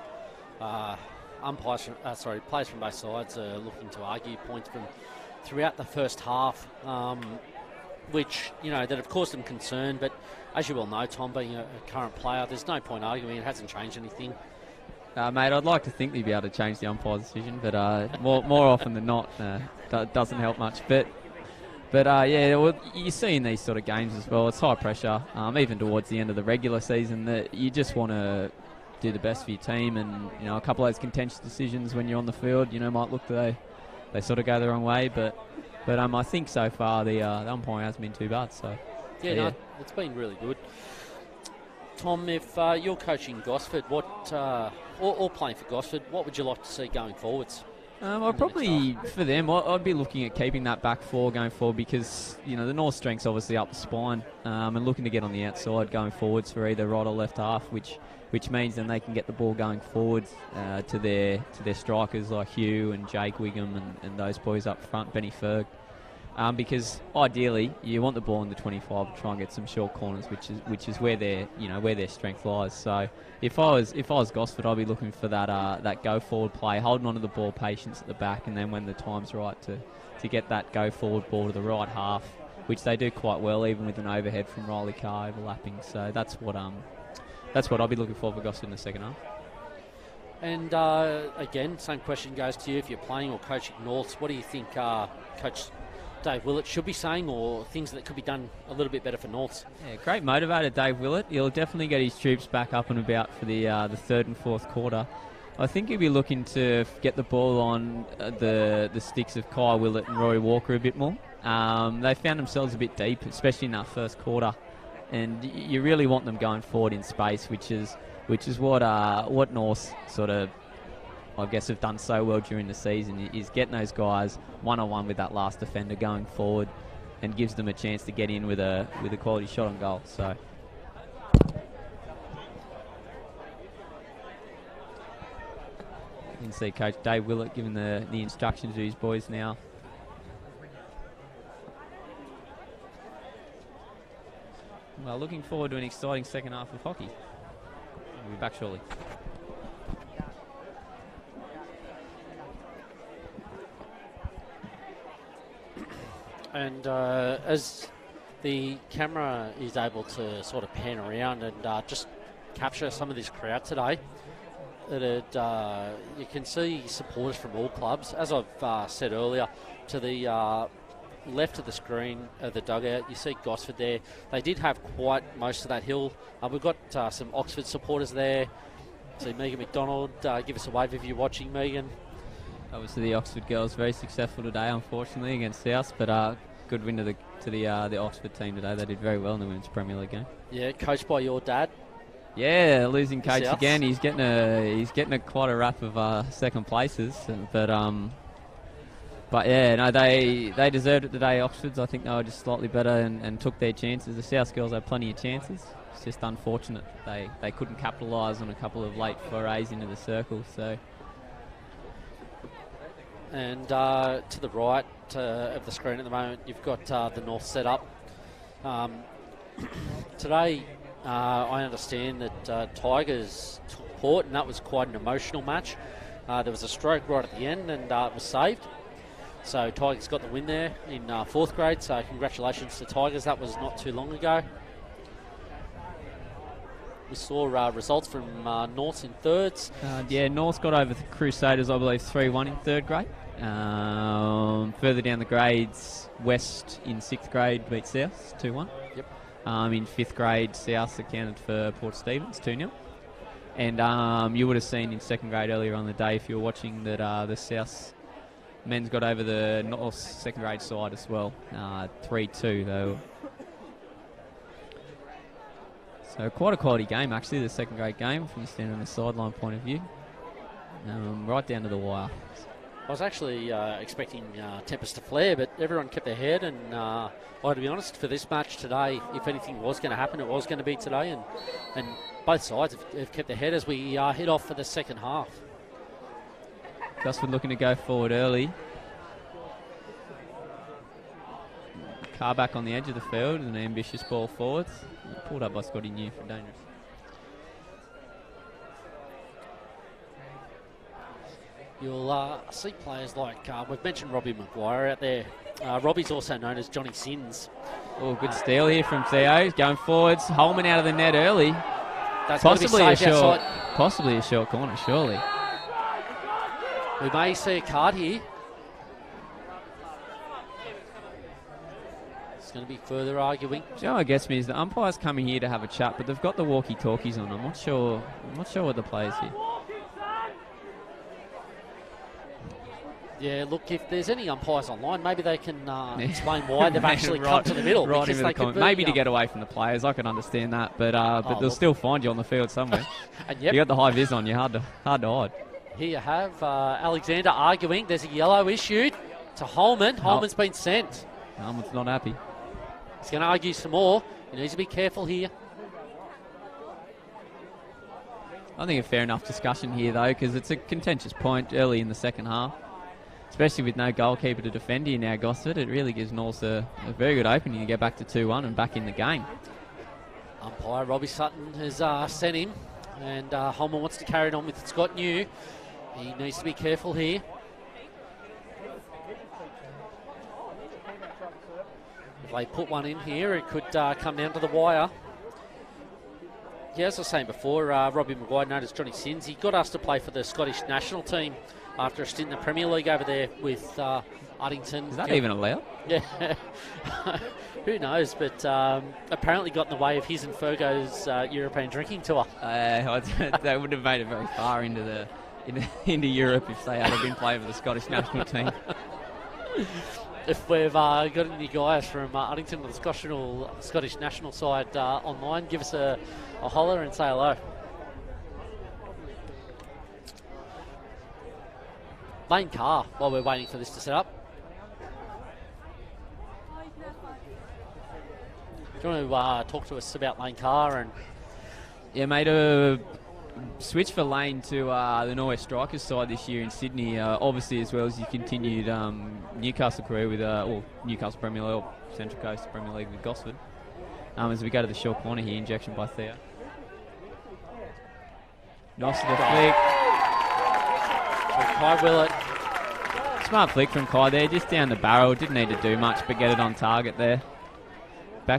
Players from both sides are looking to argue points from throughout the first half, which, that have caused them concern. But as you well know, Tom, being a current player, there's no point arguing. It hasn't changed anything. Mate, I'd like to think they'd be able to change the umpire's decision, but more often than not, doesn't help much. But you see in these sort of games as well, it's high pressure, even towards the end of the regular season, that you just want to do the best for your team, and a couple of those contentious decisions when you're on the field, might look they sort of go the wrong way, but I think so far the umpiring hasn't been too bad. So no, it's been really good. Tom, if you're coaching Gosford, or playing for Gosford, what would you like to see going forwards? Probably for them, I'd be looking at keeping that back 4 going forward, because the North strength's obviously up the spine, and looking to get on the outside going forwards for either right or left half, which means then they can get the ball going forwards to their strikers like Hugh and Jake Wiggum and those boys up front, Benny Ferg. because ideally you want the ball in the 25 to try and get some short corners, which is where their strength lies. So if I was Gosford, I'd be looking for that go forward play, holding onto the ball, patience at the back, and then when the time's right to get that go forward ball to the right half, which they do quite well, even with an overhead from Riley Carr overlapping. So that's what I'll be looking for Gosford in the second half. And again, same question goes to you. If you're playing or coaching Norths, what do you think Coach Dave Willett should be saying, or things that could be done a little bit better for Norths? Yeah, great motivator, Dave Willett. He'll definitely get his troops back up and about for the third and fourth quarter. I think he'll be looking to get the ball on the sticks of Kai Willett and Rory Walker a bit more. They found themselves a bit deep, especially in that first quarter, and you really want them going forward in space, which is what North sort of, I guess, have done so well during the season, is getting those guys one-on-one with that last defender going forward, and gives them a chance to get in with a quality shot on goal. So. You can see Coach Dave Willett giving the instructions to his boys now. Well, looking forward to an exciting second half of hockey. We'll be back shortly. And as the camera is able to sort of pan around and just capture some of this crowd today, you can see supporters from all clubs. As I've said earlier, to the left of the screen of the dugout, you see Gosford there. They did have quite most of that hill. We've got some Oxford supporters there. See Megan McDonald, give us a wave if you're watching, Megan. Obviously the Oxford girls very successful today, unfortunately, against South, but good win to the Oxford team today. They did very well in the Women's Premier League game. Yeah, coached by your dad. Yeah, losing coach again. He's getting a quite a rap of second places, but yeah, no, they deserved it today. Oxfords, I think they were just slightly better and took their chances. The South girls had plenty of chances. It's just unfortunate they couldn't capitalise on a couple of late forays into the circle. So. And to the right of the screen at the moment, you've got the North set up. Today, I understand that Tigers took Port, and that was quite an emotional match. There was a stroke right at the end, and it was saved. So Tigers got the win there in fourth grade, so congratulations to Tigers. That was not too long ago. We saw results from Norths in thirds. Norths got over the Crusaders, I believe, 3-1 in third grade. Further down the grades, West in sixth grade beat South 2-1. Yep. In fifth grade, South accounted for Port Stephens 2-0. And you would have seen in second grade earlier on the day, if you were watching, that the South men's got over the North second grade side as well, 3-2 though. So quite a quality game, actually, the second grade game from standing on the sideline point of view, right down to the wire. I was actually expecting tempers to flare, but everyone kept their head. And to be honest, for this match today, if anything was going to happen, it was going to be today. And both sides have kept their head as we head off for the second half. Gosford looking to go forward early. Carr back on the edge of the field, and an ambitious ball forwards. Pulled up by Scotty New for dangerous. You'll see players like, we've mentioned Robbie Maguire out there. Robbie's also known as Johnny Sins. Oh, good steal here from Theo. Going forwards. Holman out of the net early. That's possibly a short corner, surely. We may see a card here. It's going to be further arguing. You know what gets me is the umpire's coming here to have a chat, but they've got the walkie-talkies on. I'm not sure what the play is here. Yeah, look, if there's any umpires online, maybe they can explain why they've actually come to the middle. Right into the comment. Maybe to get away from the players, I can understand that, but they'll still find you on the field somewhere. And yep. You got the high vis on, you're hard to hide. Here you have Alexander arguing. There's a yellow issued to Holman. Holman's been sent. Holman's not happy. He's going to argue some more. He needs to be careful here. I think a fair enough discussion here, though, because it's a contentious point early in the second half. especially with no goalkeeper to defend here now, Gosford, it really gives North a very good opening to get back to 2-1 and back in the game. Umpire Robbie Sutton has sent him, and Holman wants to carry it on with Scott New. He needs to be careful here. If they put one in here, it could come down to the wire. Yeah, as I was saying before, Robbie Maguire, known as Johnny Sins, he got asked to play for the Scottish national team after a stint in the Premier League over there with Uddington. Is that even allowed? Yeah. Who knows, but apparently got in the way of his and Fergo's European drinking tour. They would have made it very far into Europe if they had been playing for the Scottish national team. If we've got any guys from Uddington or the Scottish national side online, give us a holler and say hello. Lane Carr, while we're waiting for this to set up. Do you want to talk to us about Lane Carr? And yeah, mate, a switch for Lane to the Norwest Strikers side this year in Sydney, obviously, as well as his continued Newcastle career with Newcastle Premier League, or Central Coast Premier League with Gosford. As we go to the short corner here, injection by Theo. Nice to the flick. Kai Willett. Smart flick from Kai there, just down the barrel. Didn't need to do much, but get it on target there.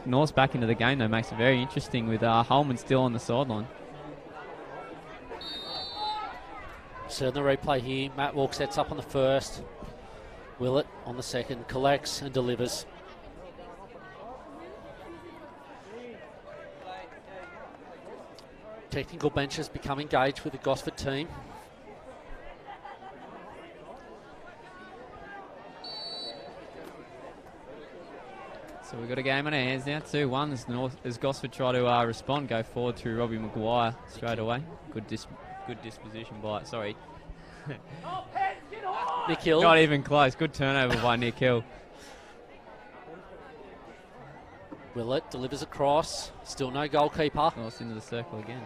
North's back into the game, though, makes it very interesting with Holman still on the sideline. So in the replay here, Matt Walk sets up on the first. Willett on the second, collects and delivers. Technical benches become engaged with the Gosford team. So we've got a game on our hands now, 2-1 as Gosford try to respond, go forward through Robbie Maguire straight away. Good disposition by it, sorry. Nick Hill. Not even close, good turnover by Nick Hill. Willett delivers across, still no goalkeeper. Lost into the circle again.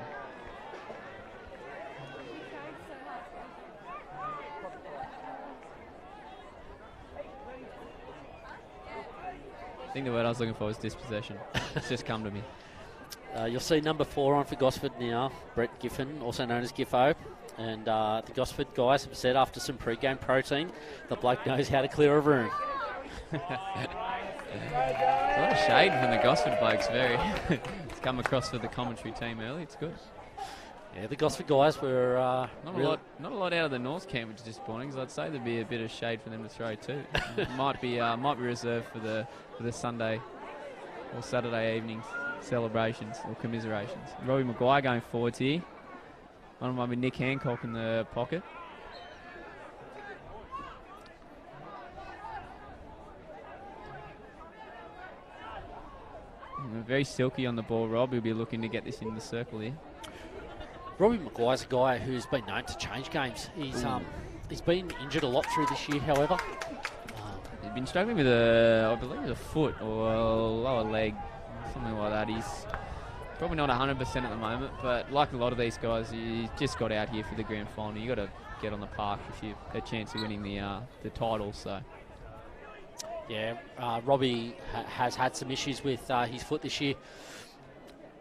I think the word I was looking for was dispossession. It's just come to me. You'll see number 4 on for Gosford now, Brett Giffen, also known as Giffo. And the Gosford guys have said after some pre-game protein, the bloke knows how to clear a room. A lot of shade from the Gosford blokes. It's come across for the commentary team early. It's good. Yeah, the Gosford guys were not a lot out of the North camp, which is disappointing. Because I'd say there'd be a bit of shade for them to throw too. might be reserved for the Sunday or Saturday evenings celebrations or commiserations. Robbie Maguire going forwards here. One might be Nick Hancock in the pocket. Very silky on the ball, Rob. He'll be looking to get this in the circle here. Robbie Maguire's a guy who's been known to change games. He's been injured a lot through this year, however. He's been struggling with I believe a foot or a lower leg, something like that. He's probably not 100% at the moment, but like a lot of these guys, he just got out here for the grand final. You got to get on the park if you've a chance of winning the title. So. Yeah, Robbie has had some issues with his foot this year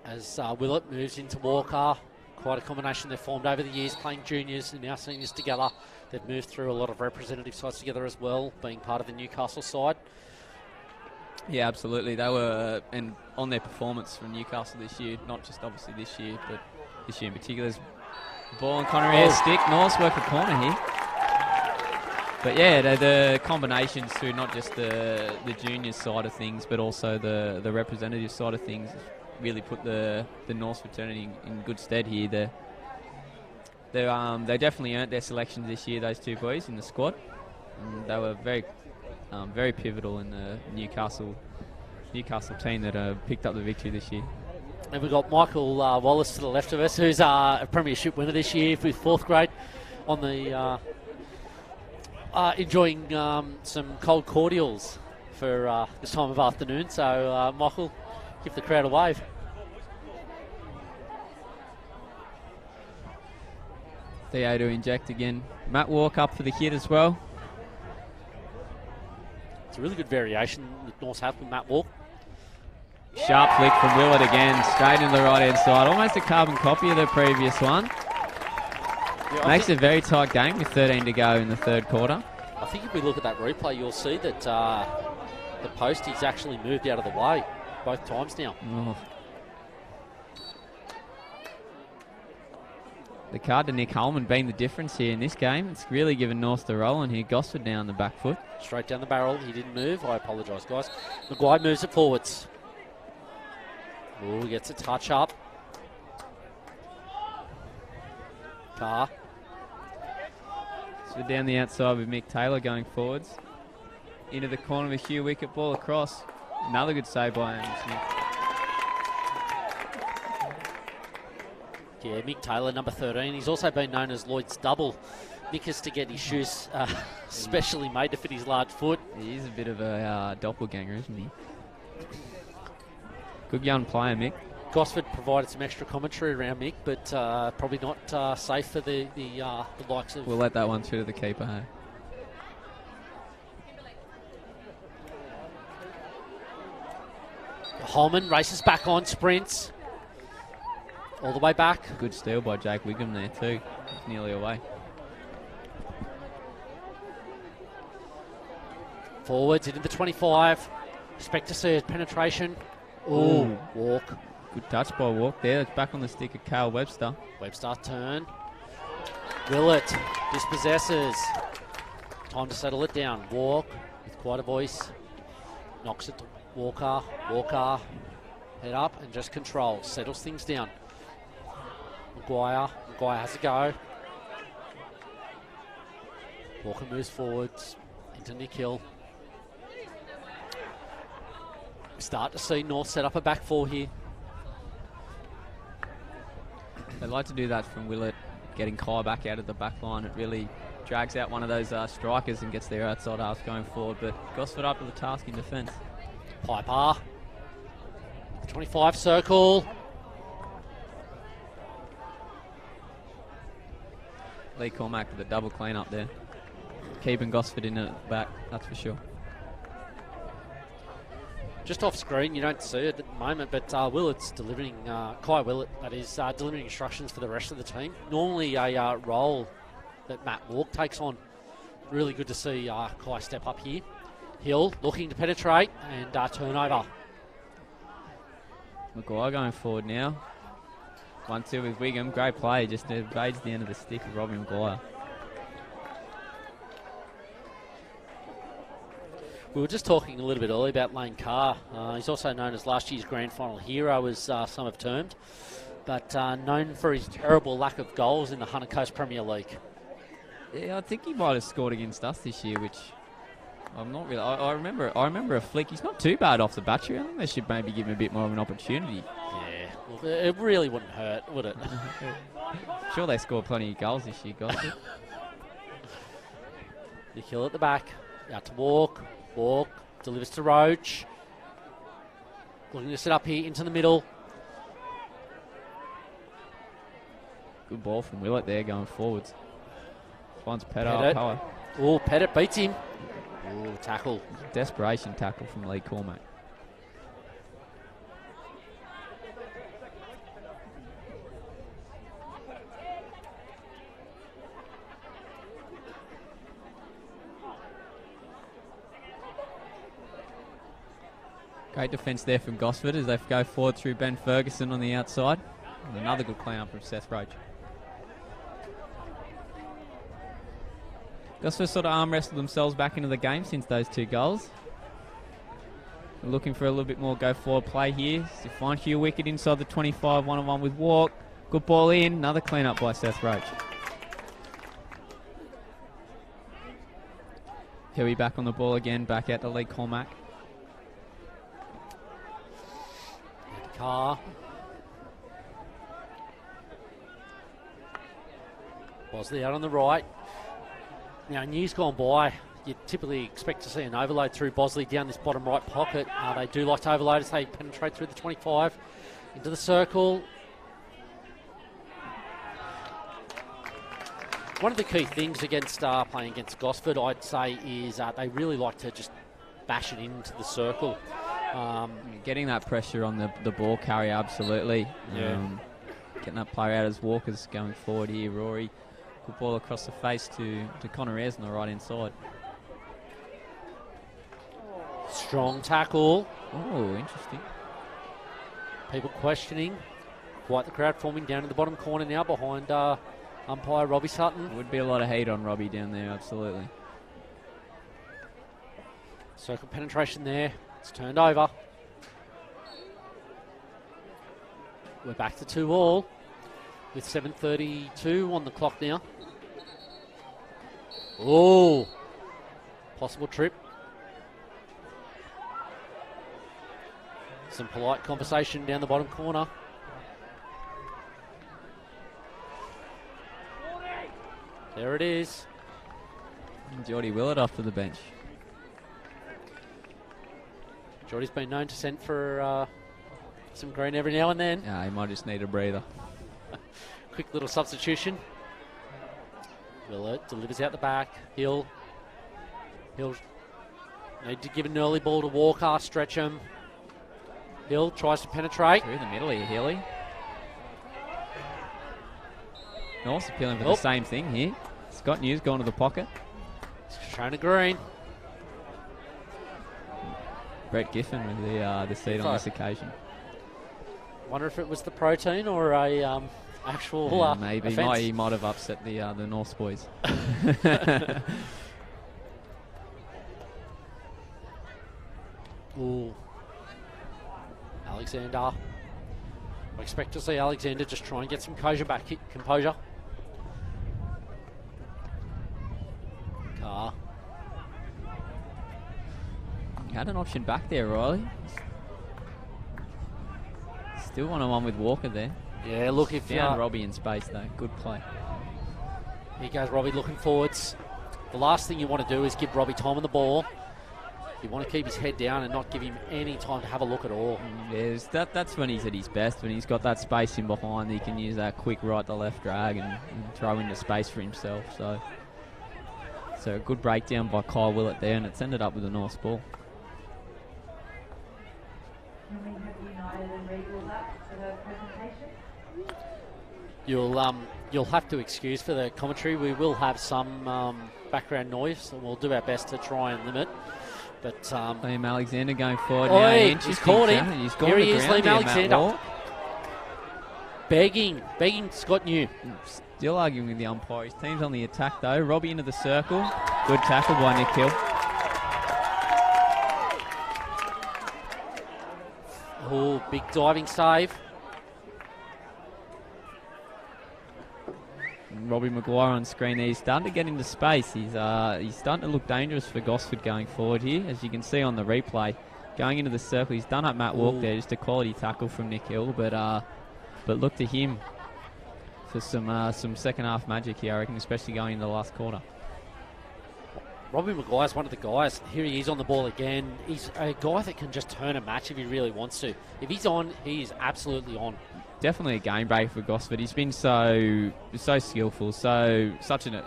as Willett moves into Walker. Quite a combination they've formed over the years, playing juniors and now seniors together. They've moved through a lot of representative sides together as well, being part of the Newcastle side. Yeah, absolutely. They were, and on their performance from Newcastle this year, not just obviously this year, but this year in particular. There's ball on Connery, stick. North work a corner here. But yeah, the combinations through not just the juniors side of things, but also the representative side of things really put the North fraternity in good stead here. They definitely earned their selections this year, those two boys in the squad. And they were very pivotal in the Newcastle team that picked up the victory this year. And we've got Michael Wallace to the left of us, who's a premiership winner this year with 4th grade on the enjoying some cold cordials for this time of afternoon. So Michael, give the crowd a wave. Theo to inject again. Matt Walk up for the hit as well. It's a really good variation that Norths have with Matt Walk. Sharp flick from Willett again, straight into the right-hand side. Almost a carbon copy of the previous one. Yeah, Makes it a very tight game with 13 to go in the third quarter. I think if we look at that replay, you'll see that the posties actually moved out of the way both times now. Oh. The card to Nick Holman being the difference here in this game. It's really given North the roll, and here Gosford down the back foot. Straight down the barrel. He didn't move. I apologise, guys. Maguire moves it forwards. Oh, gets a touch up. Carr. So down the outside with Mick Taylor going forwards. Into the corner with Hugh Wicket, ball across. Another good save by Aaron Smith. Yeah, Mick Taylor, number 13. He's also been known as Lloyd's double. Mick has to get his shoes specially made to fit his large foot. He is a bit of a doppelganger, isn't he? Good young player, Mick. Gosford provided some extra commentary around Mick, but probably not safe for the likes of... We'll let that one through to the keeper, hey? Holman races back on, sprints. All the way back. Good steal by Jake Wiggum there too. It's nearly away. Forwards into the 25. Expect to see a penetration. Ooh, Walk. Good touch by Walk there. It's back on the stick of Cale Webster. Webster turn. Willett dispossesses. Time to settle it down. Walk with quite a voice. Knocks it to Walker. Walker head up and just controls. Settles things down. Maguire has a go. Walker moves forwards into Nick Hill. Start to see North set up a back four here. They like to do that from Willett, getting Kai back out of the back line. It really drags out one of those strikers and gets their outside half going forward. But Gosford up to the task in defence. Piper. 25 circle. Lee Cormack with a double clean up there. Keeping Gosford in at the back, that's for sure. Just off screen, you don't see it at the moment, but Willett's delivering, Kai Willett, that is, delivering instructions for the rest of the team. Normally a role that Matt Walk takes on. Really good to see Kai step up here. Hill looking to penetrate and turnover. Maguire going forward now. 1-2 with Wiggum. Great play. Just evades the end of the stick of Robbie Maguire. We were just talking a little bit earlier about Lane Carr. He's also known as last year's grand final hero, as some have termed, but known for his terrible lack of goals in the Hunter Coast Premier League. Yeah, I think he might have scored against us this year, which I'm not really. I remember a flick. He's not too bad off the battery. I think they should maybe give him a bit more of an opportunity. Yeah, well, it really wouldn't hurt, would it? Sure, they scored plenty of goals this year, guys. Nick Hill at the back, out to Walk. Walk delivers to Roach. Looking to set up here into the middle. Good ball from Willett there going forwards. Finds Pettit. Oh, Pettit beats him. Oh, tackle. Desperation tackle from Lee Cormack. Great defence there from Gosford as they go forward through Ben Ferguson on the outside. And another good clean up from Seth Roach. Gosford sort of arm wrestled themselves back into the game since those two goals. They're looking for a little bit more go forward play here. So find Hugh Wicket inside the 25, 1-on-1 with Walk. Good ball in, another clean up by Seth Roach. Huey back on the ball again, back out to Lee Cormack. Carr. Bosley out on the right. Now, in years gone by, you'd typically expect to see an overload through Bosley down this bottom right pocket. They do like to overload as they penetrate through the 25 into the circle. One of the key things against playing against Gosford, I'd say, is they really like to just bash it into the circle. Getting that pressure on the ball carrier, absolutely. Yeah. Getting that player out as Walker's going forward here. Rory, good ball across the face to Connor Ayres on the right hand side. Strong tackle. Oh, interesting. People questioning. Quite the crowd forming down in the bottom corner now behind umpire Robbie Sutton. Would be a lot of heat on Robbie down there, absolutely. Circle penetration there. It's turned over. We're back to 2-all with 7:32 on the clock now. Oh, possible trip. Some polite conversation down the bottom corner. There it is. Geordie Willett off to the bench. Geordie's been known to send for some green every now and then. Yeah, he might just need a breather. Quick little substitution. Willett delivers out the back. He'll need to give an early ball to Walker, stretch him. Hill tries to penetrate. Through the middle here, Healy. North's appealing for the same thing here. Scott News going to the pocket. Shona Green. Brett Giffen with the seat on this occasion. Wonder if it was the protein or a actual maybe offence. he might have upset the Norths boys. Ooh. Alexander. I expect to see Alexander just try and get some composure back. Composure. Carr. He had an option back there, Riley. Still 1-on-1 with Walker there. Yeah, look, if found Robbie in space though. Good play. Here goes Robbie looking forwards. The last thing you want to do is give Robbie time on the ball. You want to keep his head down and not give him any time to have a look at all. Yes, that's when he's at his best. When he's got that space in behind, he can use that quick right to left drag and throw into space for himself. So a good breakdown by Kyle Willett there, and it's ended up with a nice ball. You'll have to excuse for the commentary. We will have some background noise, and we'll do our best to try and limit. But Liam Alexander going forward now. He's caught him. He's gone Here to he is, ground Liam Alexander. Begging Scott New. Still arguing with the umpire. His team's on the attack though. Robbie into the circle. Good tackle by Nick Hill. Oh, big diving save. Robbie Maguire on screen there. He's starting to get into space. He's starting to look dangerous for Gosford going forward here. As you can see on the replay, going into the circle, he's done up Matt Walk there. Just a quality tackle from Nick Hill. But look to him for some second half magic here, I reckon, especially going into the last quarter. Robbie Maguire's one of the guys. Here he is on the ball again. He's a guy that can just turn a match if he really wants to. If he's on, he is absolutely on. Definitely a game breaker for Gosford. He's been so skillful, such a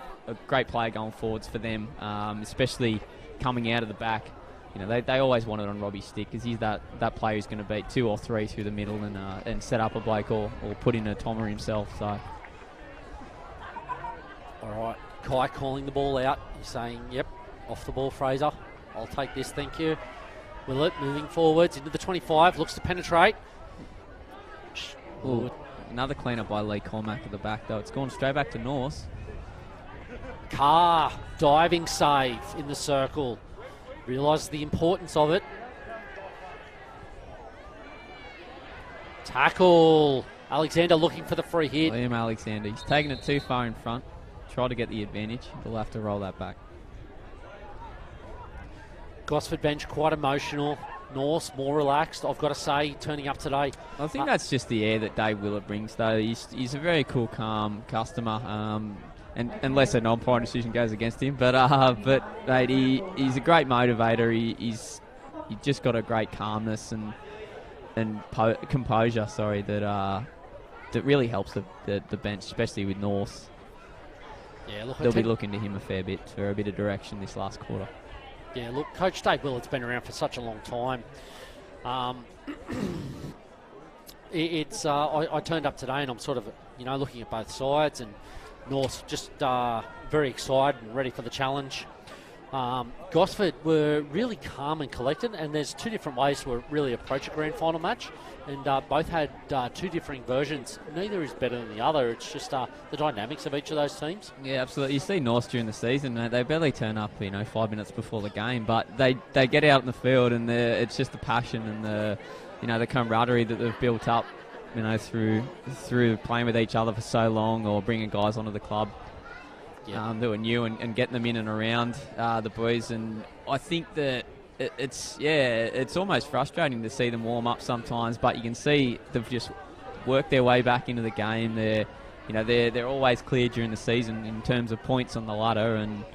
great player going forwards for them, especially coming out of the back. You know, they always want it on Robbie's stick because he's that player who's going to beat 2 or 3 through the middle and set up a bloke or put in a Tomer himself. So, all right, Kai calling the ball out. He's saying, "Yep, off the ball, Fraser. I'll take this, thank you." Willett moving forwards into the 25, looks to penetrate. Ooh, another clean-up by Lee Cormack at the back, though. It's gone straight back to Norse. Carr, diving save in the circle. Realises the importance of it. Tackle. Alexander looking for the free hit. Liam Alexander. He's taken it too far in front. Try to get the advantage. They'll have to roll that back. Gosford bench quite emotional. Norse more relaxed, I've got to say, turning up today. I think that's just the air that Dave Willett brings, though. He's a very cool, calm customer, and unless an umpire decision goes against him. But mate, he's a great motivator. He's just got a great calmness and composure. Sorry, that really helps the bench, especially with Norse. Yeah, look, they'll be looking to him a fair bit for a bit of direction this last quarter. Yeah, look, Coach Dave Willard's been around for such a long time. I turned up today and I'm sort of, looking at both sides, and North just very excited and ready for the challenge. Gosford were really calm and collected, and there's two different ways to really approach a grand final match, and both had two differing versions. Neither is better than the other. It's just the dynamics of each of those teams. Yeah, absolutely. You see North during the season, they barely turn up, 5 minutes before the game, but they get out in the field, and it's just the passion and the camaraderie that they've built up, through playing with each other for so long, or bringing guys onto the club. That were new, and getting them in and around the boys. And I think that it's almost frustrating to see them warm up sometimes, but you can see they've just worked their way back into the game. They're always clear during the season in terms of points on the ladder, and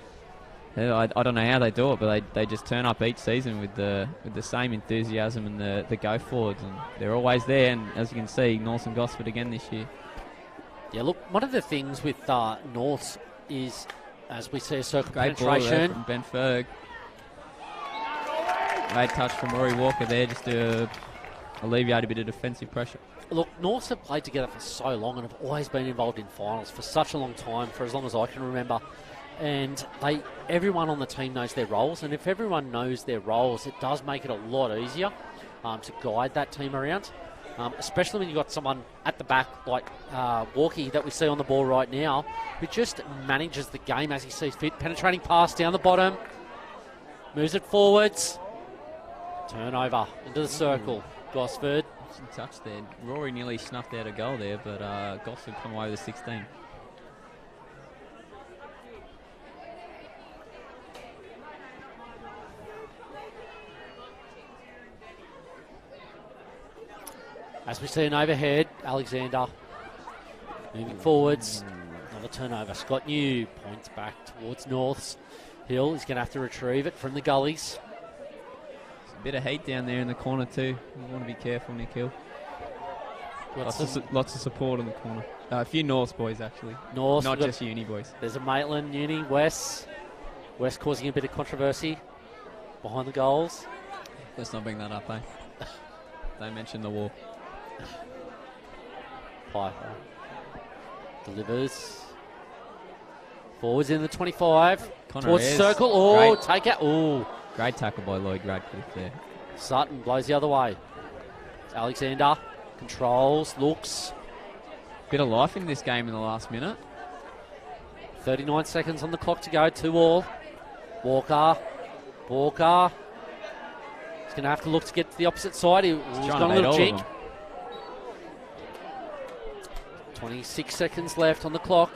I don't know how they do it, but they just turn up each season with the same enthusiasm and the go forwards, and they're always there. And as you can see, North and Gosford again this year. Yeah, look, one of the things with North is, as we see, a circle great penetration. Ball from Ben Ferg. Great touch from Rory Walker there, just to alleviate a bit of defensive pressure. Look, North have played together for so long and have always been involved in finals for such a long time, for as long as I can remember. And everyone on the team knows their roles, and if everyone knows their roles, it does make it a lot easier to guide that team around. Especially when you've got someone at the back like Walkie that we see on the ball right now, who just manages the game as he sees fit. Penetrating pass down the bottom, moves it forwards, turnover into the circle. Gosford. Some touch there. Rory nearly snuffed out a goal there, but Gosford come away with 16. As we see an overhead, Alexander moving forwards. Another turnover. Scott New points back towards North's. Hill is going to have to retrieve it from the gullies. There's a bit of heat down there in the corner too. You want to be careful, Nick Hill. Lots of support in the corner. A few North boys, actually. North. Not just Uni boys. There's a Maitland, Uni, Wes. Wes causing a bit of controversy behind the goals. Let's not bring that up, eh? Don't mention the war. Piper delivers forwards in the 25 Connor towards the circle. Oh, take out. Oh, great tackle by Lloyd Radcliffe there. Sutton blows the other way. Alexander controls, looks. Bit of life in this game in the last minute. 39 seconds on the clock to go. 2-2. Walker. He's going to have to look to get to the opposite side. He's got a little jink. 26 seconds left on the clock.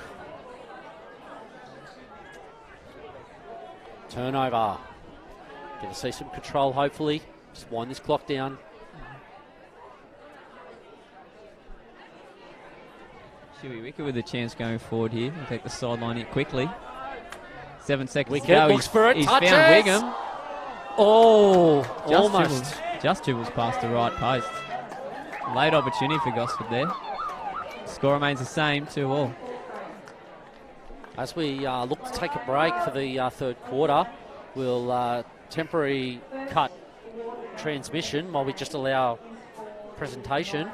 Turnover. Going to see some control, hopefully. Just wind this clock down. Stewie Wicker with a chance going forward here. He'll take the sideline here quickly. 7 seconds Wicket to go. Looks for it. He's touches. found Wigham. Oh, almost. Just dribbles past the right post. Late opportunity for Gosford there. Score remains the same, 2-2. As we look to take a break for the third quarter, we'll temporarily cut transmission while we just allow presentation.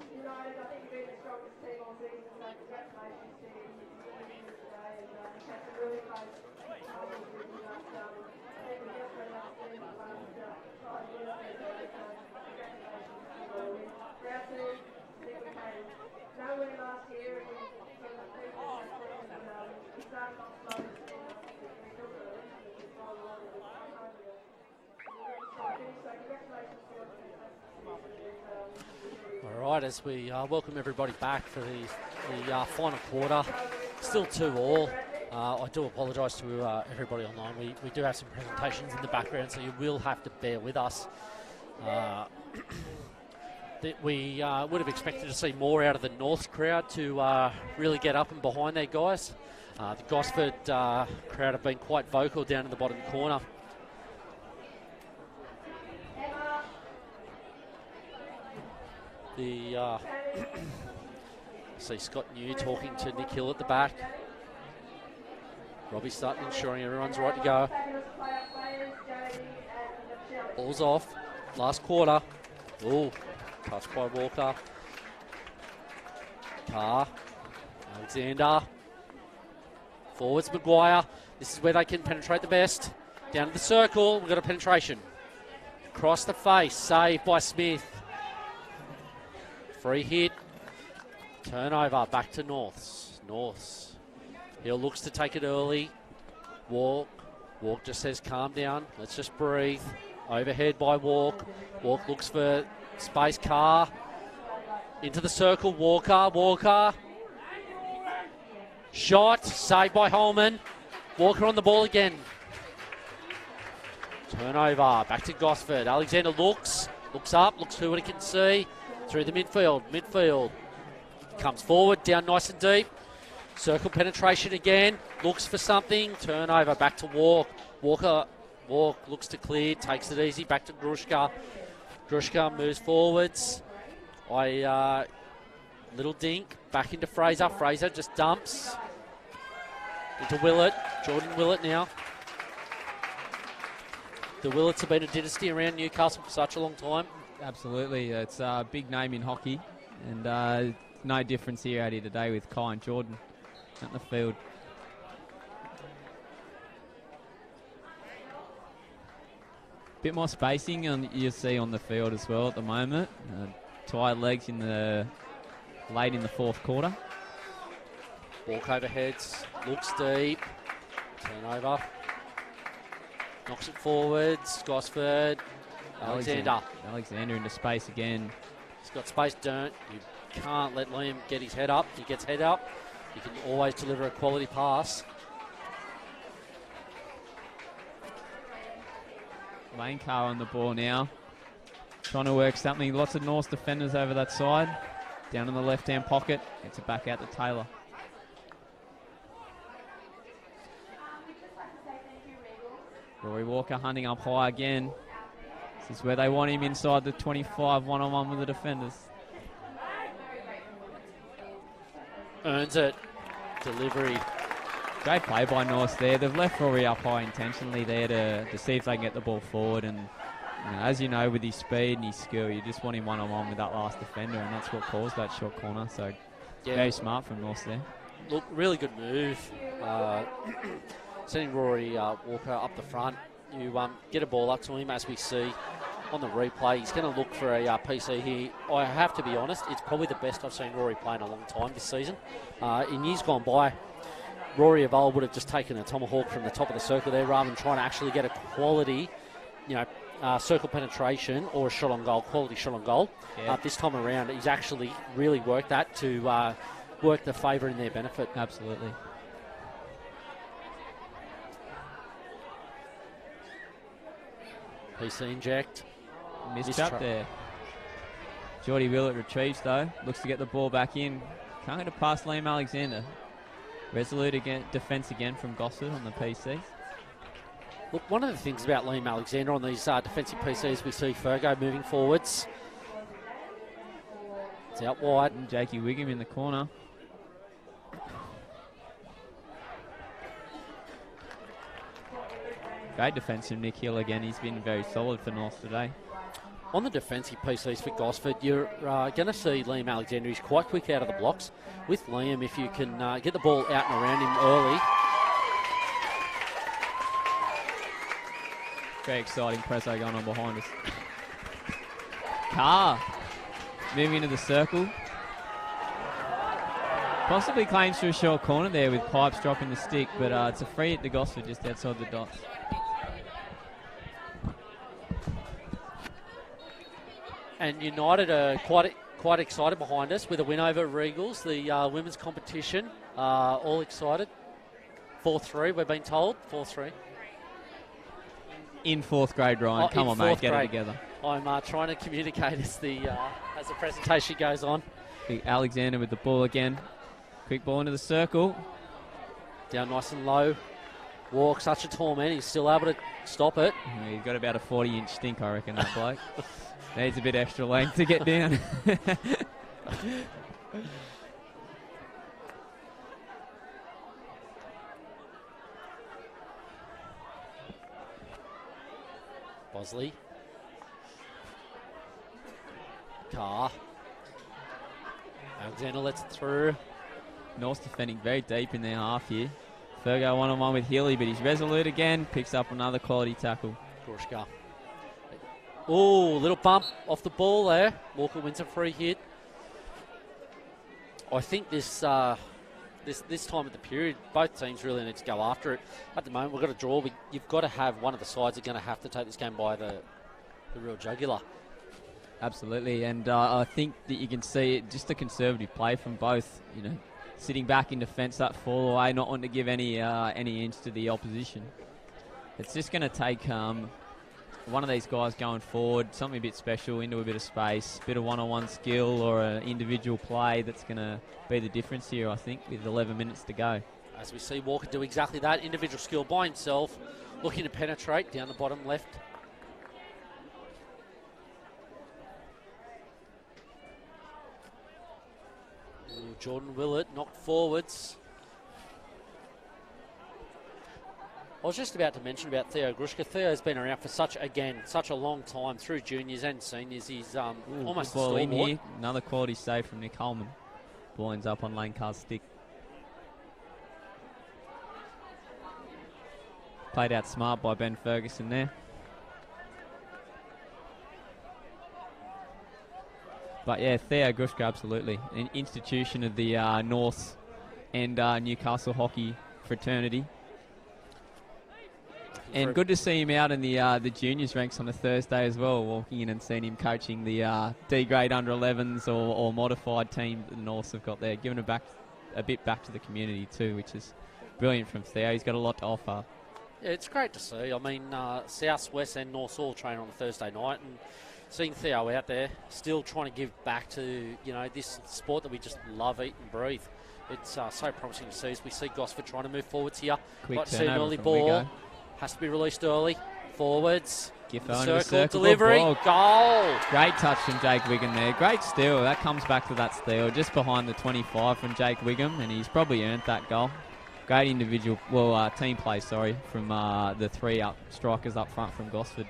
United, I think you've been the strongest team all season, so congratulations to you. All right, as we welcome everybody back for the final quarter, still 2-2. I do apologise to everybody online. We do have some presentations in the background, so you will have to bear with us. We would have expected to see more out of the North crowd to really get up and behind their guys. The Gosford crowd have been quite vocal down in the bottom corner. See Scott New talking to Nick Hill at the back. Robbie Sutton ensuring everyone's right to go. Ball's off. Last quarter. Oh, touched by Walker. Carr. Alexander. Forwards Maguire. This is where they can penetrate the best. Down to the circle. We've got a penetration. Across the face. Saved by Smith. Free hit. Turnover. Back to Norths. Norths. Hill looks to take it early. Walk just says calm down. Let's just breathe. Overhead by Walk. Walk looks for space. Carr. Into the circle. Walker. Shot. Saved by Holman. Walker on the ball again. Turnover. Back to Gosford. Alexander looks up. Looks who he can see. Through the midfield. Comes forward. Down nice and deep. Circle penetration again. Looks for something. Turnover. Back to Walk. Walk looks to clear. Takes it easy. Back to Grushka. Grushka moves forwards. Little dink. Back into Fraser. Fraser just dumps. Into Willett. Jordan Willett now. The Willets have been a dynasty around Newcastle for such a long time. Absolutely. It's a big name in hockey. And no difference here out here today with Kai and Jordan at the field. Bit more spacing you see on the field as well at the moment. Tired legs late in the fourth quarter. Walk overheads, looks deep, turnover, knocks it forwards, Gosford, Alexander into space again. He's got space, you can't let Liam get his head up. He gets head up, he can always deliver a quality pass. Lane Carr on the ball now. Trying to work something. Lots of North defenders over that side. Down in the left-hand pocket. Gets it back out to Taylor. Rory Walker hunting up high again. This is where they want him inside the 25 one-on-one with the defenders. Earns it. Delivery. Great play by North there. They've left Rory up high intentionally there to see if they can get the ball forward. And as you know, with his speed and his skill, you just want him one-on-one with that last defender, and that's what caused that short corner. So very smart from North there. Look, really good move. Sending Rory Walker up the front. You get a ball up to him, as we see on the replay. He's going to look for a PC here. I have to be honest, it's probably the best I've seen Rory play in a long time this season. In years gone by, Rory of old would have just taken a tomahawk from the top of the circle there rather than trying to actually get a quality, circle penetration or a shot on goal, quality shot on goal. Yeah. This time around, he's actually really worked that to work the favour in their benefit. Absolutely. PC inject. Mistrap there. Geordie Willett retrieves though. Looks to get the ball back in. Can't get it past Liam Alexander. Resolute defence again from Gosford on the PCs. Look, one of the things about Liam Alexander on these defensive PCs, we see Fergo moving forwards. It's out wide. And Jakey Wiggum in the corner. Great defence from Nick Hill again. He's been very solid for North today. On the defensive PCs for Gosford, you're going to see Liam Alexander. He's quite quick out of the blocks. With Liam, if you can get the ball out and around him early. Very exciting presso going on behind us. Carr moving into the circle. Possibly claims to a short corner there with Pipes dropping the stick, but it's a free at the Gosford just outside the dots. And United are quite excited behind us with a win over Regals, the women's competition. All excited. 4-3, we've been told. 4-3. In fourth grade, Ryan. Come on, mate. Get it together. I'm trying to communicate as the presentation goes on. Big Alexander with the ball again. Quick ball into the circle. Down nice and low. Walk, such a tall man. He's still able to stop it. Yeah, he's got about a 40-inch stink, I reckon, that bloke. Needs a bit extra length to get down. Bosley. Carr. Alexander lets it through. North's defending very deep in their half here. Fergo one-on-one with Healy, but he's resolute again. Picks up another quality tackle. Grushka. Oh, little bump off the ball there. Walker wins a free hit. I think this time of the period, both teams really need to go after it. At the moment, we've got a draw. You've got to have one of the sides are going to have to take this game by the real jugular. Absolutely, and I think that you can see it, just a conservative play from both. Sitting back in defence, that fall away, not wanting to give any inch to the opposition. It's just going to take one of these guys going forward, something a bit special, into a bit of space, bit of one-on-one skill or an individual play that's going to be the difference here, I think, with 11 minutes to go. As we see Walker do exactly that, individual skill by himself, looking to penetrate down the bottom left. Ooh, Jordan Willett knocked forwards. I was just about to mention about Theo Grushka. Theo's been around for such a long time through juniors and seniors. He's almost a stalwart. Here. Another quality save from Nick Holman. Ball ends up on Lane Carr's stick. Played out smart by Ben Ferguson there. But yeah, Theo Grushka, absolutely. An institution of the North and Newcastle hockey fraternity. And good to see him out in the juniors ranks on a Thursday as well, walking in and seeing him coaching the D-grade under-11s or modified team that the Norths have got there, giving a bit back to the community too, which is brilliant from Theo. He's got a lot to offer. Yeah, it's great to see. I mean, South, West and North all train on a Thursday night, and seeing Theo out there still trying to give back to, this sport that we just love, eat and breathe. It's so promising to see as we see Gosford trying to move forwards here. Quick to see an early ball. Wigo. Has to be released early. Forwards. Circle Delivery. Goal. Great touch from Jake Wiggum there. Great steal. That comes back to that steal just behind the 25 from Jake Wiggum, and he's probably earned that goal. Great individual, team play, from the three strikers up front from Gosford.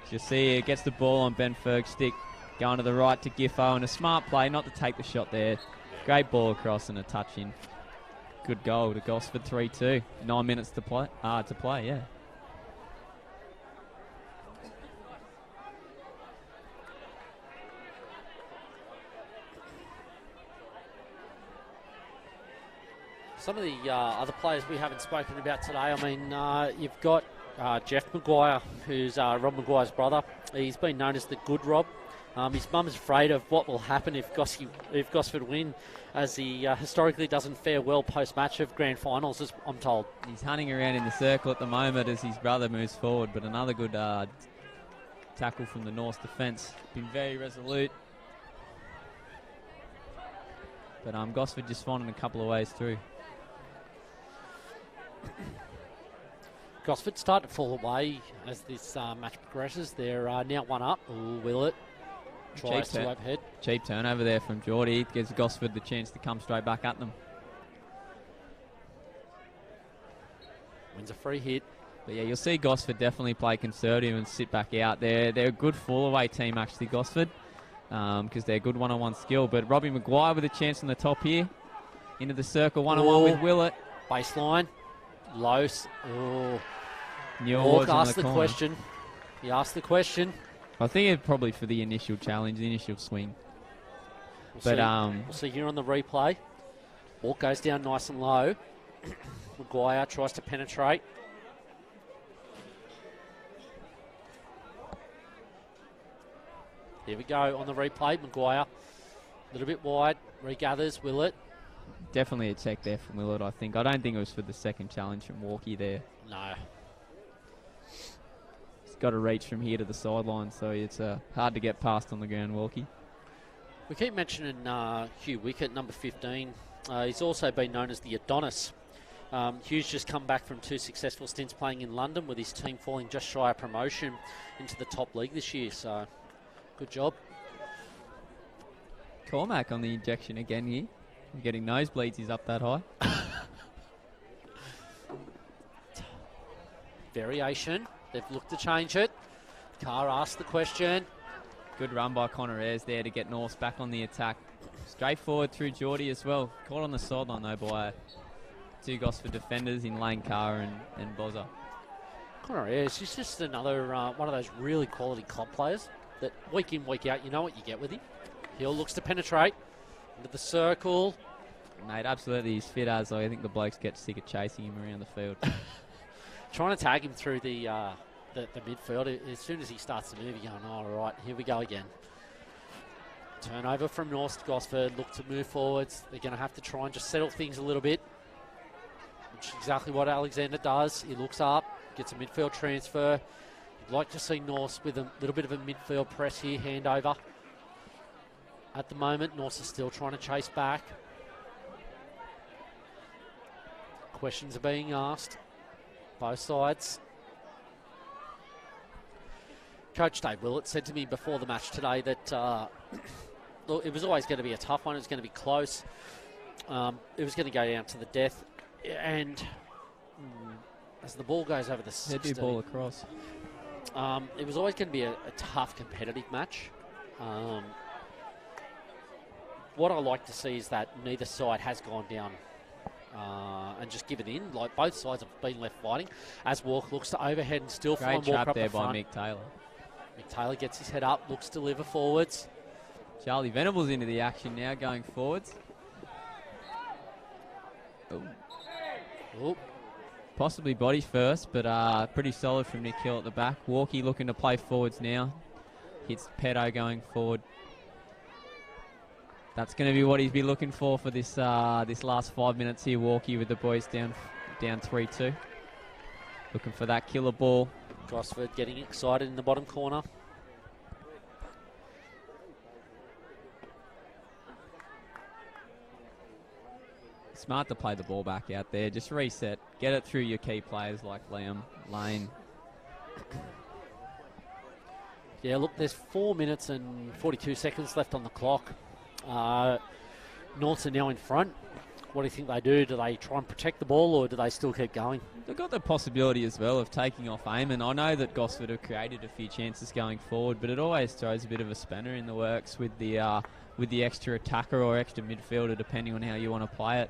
As you see, it gets the ball on Ben Ferg's stick, going to the right to Giffo, and a smart play not to take the shot there. Great ball across and a touch in. Good goal to Gosford, 3-2. 9 minutes to play, yeah. Some of the other players we haven't spoken about today, I mean, you've got Jeff Maguire, who's Rob Maguire's brother. He's been known as the good Rob. His mum's afraid of what will happen if Gosford win, as he historically doesn't fare well post-match of grand finals, as I'm told. He's hunting around in the circle at the moment as his brother moves forward, but another good tackle from the North defence. Been very resolute. But Gosford just finding a couple of ways through. Gosford start to fall away as this match progresses. They're now one up. Ooh, Willett tries to overhead. Cheap turnover there from Geordie. Gives Gosford the chance to come straight back at them. Wins a free hit. But yeah, you'll see Gosford definitely play conservative and sit back out. They're a good fall-away team, actually, Gosford, because they're good one-on-one skill. But Robbie Maguire with a chance on the top here. Into the circle, one-on-one with Willett. Baseline. Low. Walk asked the question. He asked the question. I think it's probably for the initial challenge, the initial swing. We'll see here on the replay. Walk goes down nice and low. Maguire tries to penetrate. Here we go on the replay. Maguire, a little bit wide, regathers, Willett. Definitely a check there from Willett, I think. I don't think it was for the second challenge from Walkie there. No. He's got to reach from here to the sideline, so it's hard to get past on the ground, Walkie. We keep mentioning Hugh Wickett, number 15. He's also been known as the Adonis. Hugh's just come back from 2 successful stints playing in London with his team falling just shy of promotion into the top league this year, so good job. Cormac on the injection again here. Getting nosebleeds, he's up that high. Variation. They've looked to change it. Carr asked the question. Good run by Connor Ayres there to get North back on the attack. Straight forward through Geordie as well. Caught on the sideline though by 2 Gosford defenders in Lane Carr and Bozza. Connor Ayres, he's just another one of those really quality club players that week in, week out, you know what you get with him. Hill looks to penetrate into the circle. Mate, absolutely, he's fit as. I think the blokes get sick of chasing him around the field. Trying to tag him through the midfield. As soon as he starts to move, you're going, all right, here we go again. Turnover from North to Gosford. Look to move forwards. They're going to have to try and just settle things a little bit, which is exactly what Alexander does. He looks up, gets a midfield transfer. You'd like to see North with a little bit of a midfield press here, handover. At the moment, North is still trying to chase back. Questions are being asked, both sides. Coach Dave Willett said to me before the match today that look, it was always going to be a tough one. It was going to be close. It was going to go down to the death. And as the ball goes over the 60, ball across. It was always going to be a tough competitive match. What I like to see is that neither side has gone down and just given in. Like both sides have been left fighting. As Walker looks to overhead and still find Walker up there the front. by Mick Taylor. Mick Taylor gets his head up, looks to deliver forwards. Charlie Venables into the action now, going forwards. Ooh. Possibly body first, but pretty solid from Nick Hill at the back. Walkie looking to play forwards now. Hits Peto going forward. That's going to be what he's been looking for this last 5 minutes here. Walkie with the boys down 3-2. Looking for that killer ball. Gosford getting excited in the bottom corner. Smart to play the ball back out there. Just reset. Get it through your key players like Liam, Lane. Yeah, look, there's 4 minutes and 42 seconds left on the clock. Norths are now in front. What do you think they do? Do they try and protect the ball or do they still keep going? They've got the possibility as well of taking off aim, and I know that Gosford have created a few chances going forward, but it always throws a bit of a spanner in the works with the extra attacker or extra midfielder, depending on how you want to play it.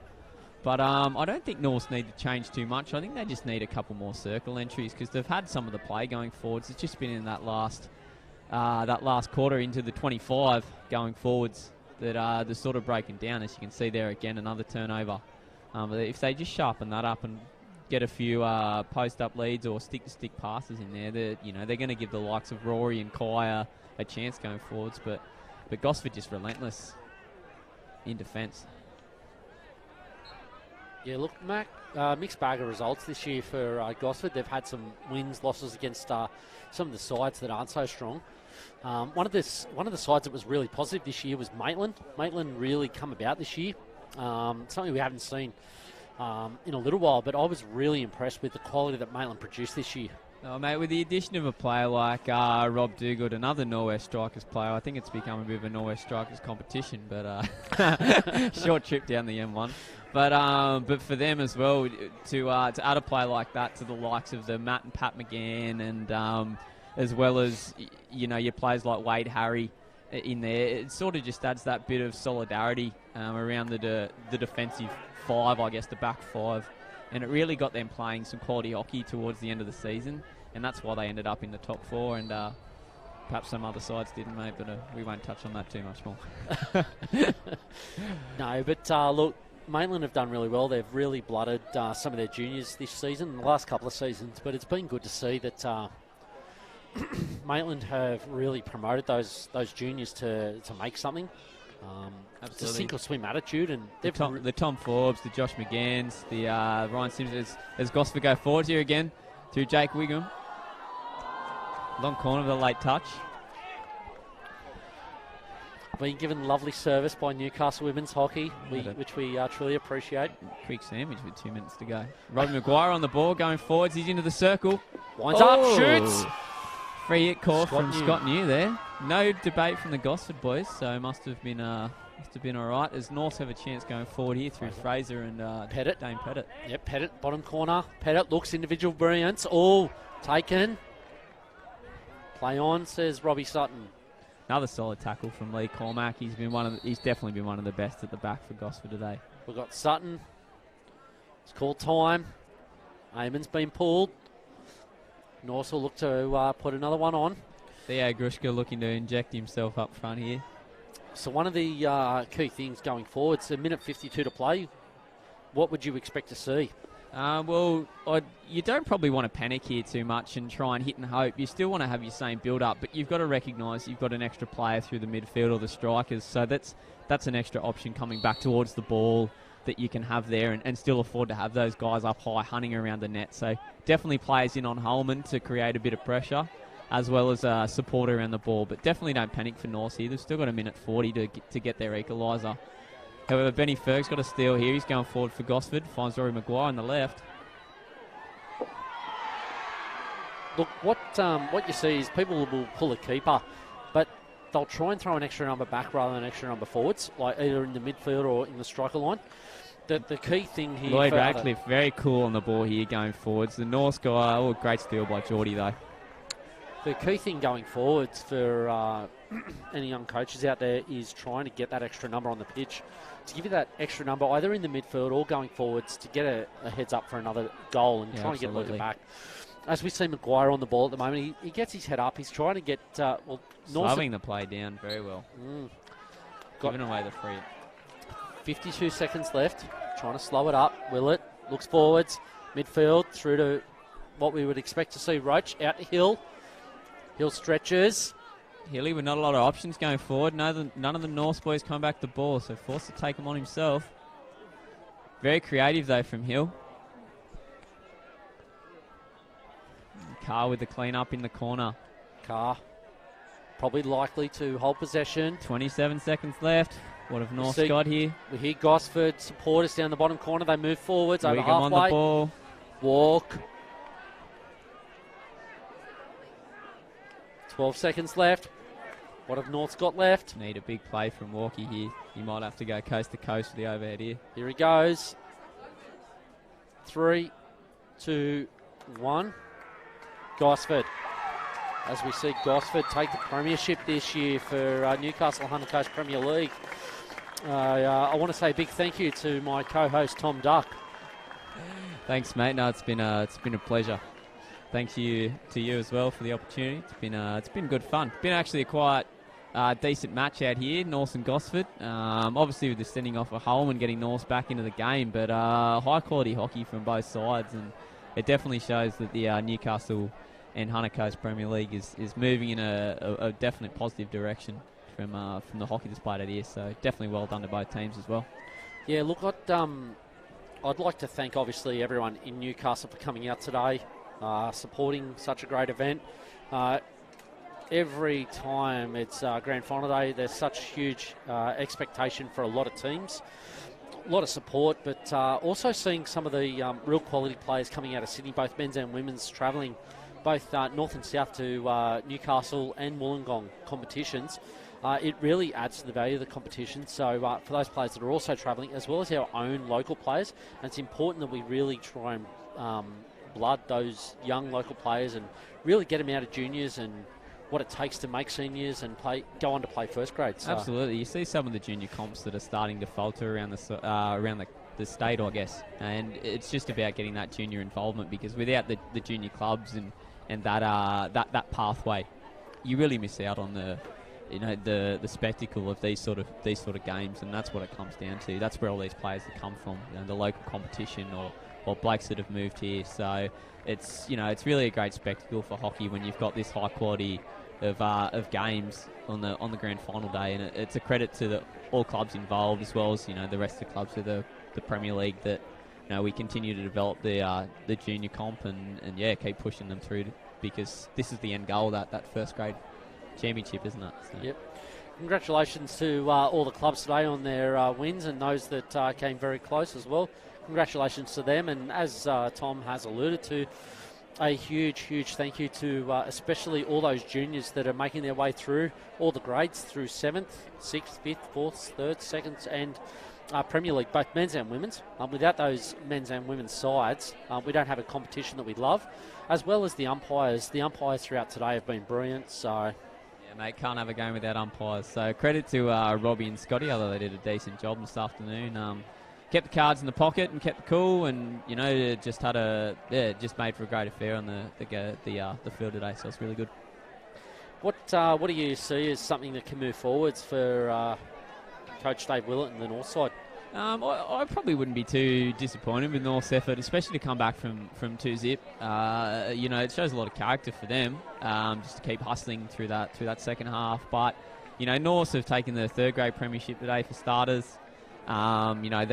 But I don't think Norths need to change too much. I think they just need a couple more circle entries because they've had some of the play going forwards. It's just been in that last quarter into the 25 going forwards that they're sort of breaking down. As you can see there again, another turnover. But if they just sharpen that up and get a few post-up leads or stick-to-stick passes in there, they're going to give the likes of Rory and Kai a chance going forwards. But Gosford just relentless in defence. Yeah, look, Mac, mixed bag of results this year for Gosford. They've had some wins, losses against some of the sides that aren't so strong. One of the sides that was really positive this year was Maitland. Maitland really come about this year. Something we haven't seen in a little while, but I was really impressed with the quality that Maitland produced this year. Oh, mate, with the addition of a player like Rob Duguid, another Norwest Strikers player, I think it's become a bit of a Norwest Strikers competition, but short trip down the M1. But for them as well, to add a player like that to the likes of the Matt and Pat McGann, and as well as, your players like Wade Harry in there, it sort of just adds that bit of solidarity around the defensive five, I guess, the back five. And it really got them playing some quality hockey towards the end of the season, and that's why they ended up in the top four, and perhaps some other sides didn't, mate, but we won't touch on that too much more. No, but look, Maitland have done really well. They've really blooded some of their juniors this season, the last couple of seasons, but it's been good to see that Maitland have really promoted those juniors to make something. It's a sink or swim attitude, and the Tom Forbes, the Josh McGanns, the Ryan Sims, as Gosford go forward here again through Jake Wiggum. Long corner with a late touch. Being given lovely service by Newcastle Women's Hockey, which we truly appreciate. Quick sandwich with 2 minutes to go. Robbie Maguire on the ball, going forwards. He's into the circle. Winds up, shoots. Free hit call from Scott New there. No debate from the Gosford boys, so must have been all right. As Norths have a chance going forward here through Fraser and Dane Pettit. Yep, Pettit, bottom corner. Pettit looks individual brilliance. All taken. Play on, says Robbie Sutton. Another solid tackle from Lee Cormack. He's definitely been one of the best at the back for Gosford today. We've got Sutton. It's called time. Eamon's been pulled. Norths will look to put another one on. Theo Grushka looking to inject himself up front here. So one of the key things going forward, it's a minute 52 to play. What would you expect to see? You don't probably want to panic here too much and try and hit and hope. You still want to have your same build-up, but you've got to recognise you've got an extra player through the midfield or the strikers, so that's an extra option coming back towards the ball that you can have there and still afford to have those guys up high hunting around the net. So definitely players in on Holman to create a bit of pressure, as well as support around the ball. But definitely don't panic for North here. They've still got a minute 40 to get their equaliser. However, Benny Ferg's got a steal here. He's going forward for Gosford. Finds Rory Maguire on the left. Look, what you see is people will pull a keeper, but they'll try and throw an extra number back rather than an extra number forwards, like either in the midfield or in the striker line. The key thing here... Lloyd Radcliffe, very cool on the ball here going forwards. The North guy, great steal by Geordie though. The key thing going forwards for any young coaches out there is trying to get that extra number on the pitch, to give you that extra number either in the midfield or going forwards to get a heads up for another goal and trying to get Luca back. As we see Maguire on the ball at the moment, he gets his head up. He's trying to get... slowing the play down very well. Giving away the free. 52 seconds left. Trying to slow it up. Willett looks forwards. Midfield through to what we would expect to see. Roach out to Hill. Hill stretches. Hilly with not a lot of options going forward. None of the North boys come back the ball, so forced to take him on himself. Very creative though from Hill. Carr with the clean up in the corner. Carr probably likely to hold possession. 27 seconds left. What have North got here? We hear Gosford supporters down the bottom corner. They move forwards over halfway. On the ball. Walk. 12 seconds left. What have North's got left? Need a big play from Walkie here. He might have to go coast to coast with the overhead here. Here he goes. 3, 2, 1. Gosford. As we see Gosford take the premiership this year for Newcastle Hunter Coast Premier League. I want to say a big thank you to my co-host Tom Duck. Thanks, mate. No, it's been a pleasure. Thanks to you as well for the opportunity. It's been good fun. Been actually a quite decent match out here, North and Gosford. Obviously with the sending off of Holman getting North back into the game, but high quality hockey from both sides, and it definitely shows that the Newcastle and Hunter Coast Premier League is moving in a definite positive direction from the hockey that's played out here. So definitely well done to both teams as well. Yeah, look, I'd like to thank obviously everyone in Newcastle for coming out today, supporting such a great event. Every time it's Grand Final Day, there's such huge expectation for a lot of teams. A lot of support, but also seeing some of the real quality players coming out of Sydney, both men's and women's, travelling both north and south to Newcastle and Wollongong competitions, it really adds to the value of the competition. So for those players that are also travelling, as well as our own local players, and it's important that we really try and blood those young local players and really get them out of juniors and what it takes to make seniors and go on to play first grade. So. Absolutely. You see some of the junior comps that are starting to falter around the state, I guess, and it's just about getting that junior involvement, because without the junior clubs and that pathway, you really miss out on the spectacle of these sort of games, and that's what it comes down to. That's where all these players that come from, the local competition or blokes that have moved here. So it's really a great spectacle for hockey when you've got this high quality of games on the grand final day, and it's a credit to all clubs involved, as well as the rest of the clubs of the Premier League, that we continue to develop the junior comp and keep pushing them through, because this is the end goal, that first grade championship, isn't it? So. Yep. Congratulations to all the clubs today on their wins, and those that came very close as well. Congratulations to them, and as Tom has alluded to, a huge thank you to especially all those juniors that are making their way through all the grades, through 7th, 6th, 5th, 4th, 3rd, 2nd and Premier League, both men's and women's. Without those men's and women's sides, we don't have a competition that we love, as well as the umpires. The umpires throughout today have been brilliant, so... Yeah, mate, can't have a game without umpires. So credit to Robbie and Scotty, although they did a decent job this afternoon. Kept the cards in the pocket and kept it cool, and just made for a great affair on the field today. So it's really good. What do you see as something that can move forwards for Coach Dave Willett and the North side? I probably wouldn't be too disappointed with North's effort, especially to come back from 2-0. It shows a lot of character for them, just to keep hustling through that second half. But Norths have taken the third grade premiership today for starters. They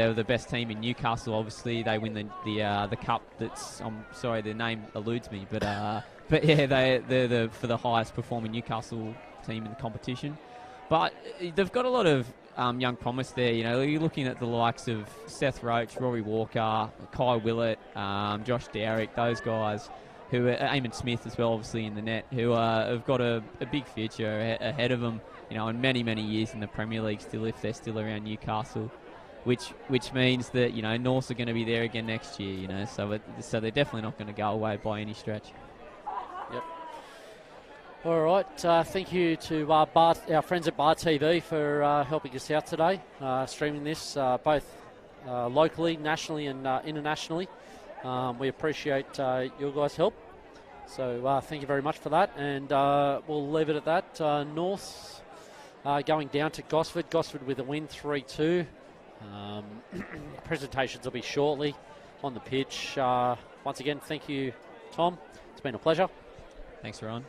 were the best team in Newcastle. Obviously, they win the cup. I'm sorry, the name eludes me, but yeah, they're for the highest performing Newcastle team in the competition. But they've got a lot of young promise there. You're looking at the likes of Seth Roach, Rory Walker, Kai Willett, Josh Dowrick, those guys, who are Eamon Smith as well, obviously in the net, who have got a big future ahead of them. And many years in the Premier League still, if they're still around Newcastle, which means that Norths are going to be there again next year. So they're definitely not going to go away by any stretch. Yep. All right. Thank you to our friends at Bar TV for helping us out today, streaming this both locally, nationally, and internationally. We appreciate your guys' help. So thank you very much for that, and we'll leave it at that. North going down to Gosford. Gosford with a win, 3-2. Presentations will be shortly on the pitch. Once again, thank you, Tom. It's been a pleasure. Thanks, Ron.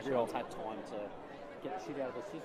everyone's had time to get the shit out of the system.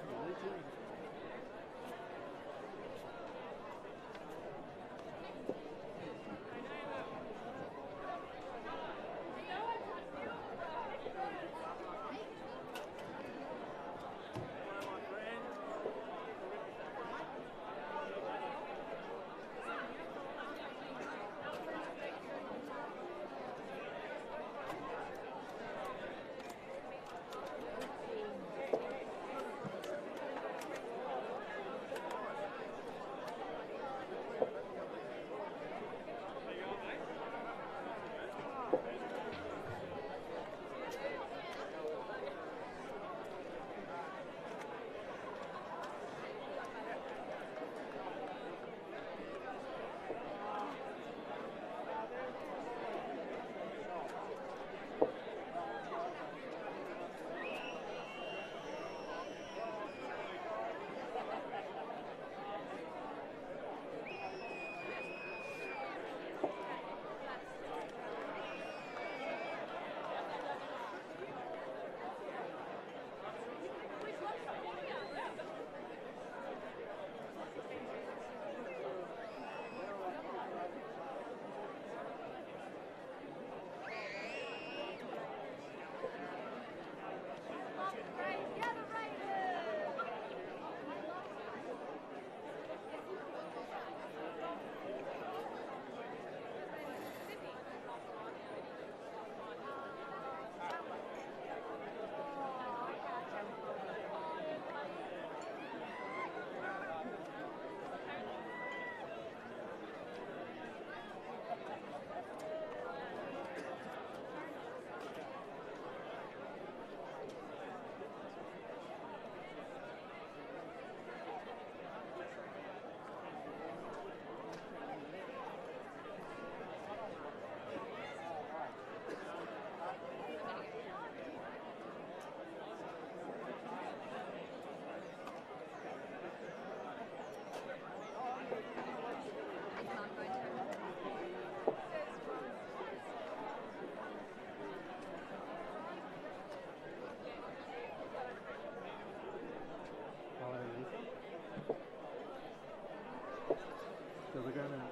So we're gonna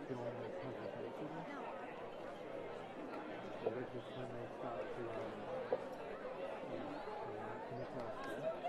film the presentation. So this is when they start to finish our stuff.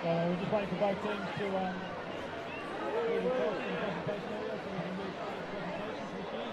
we're just waiting for both teams to move across in the presentation area so we can move to the presentations with you.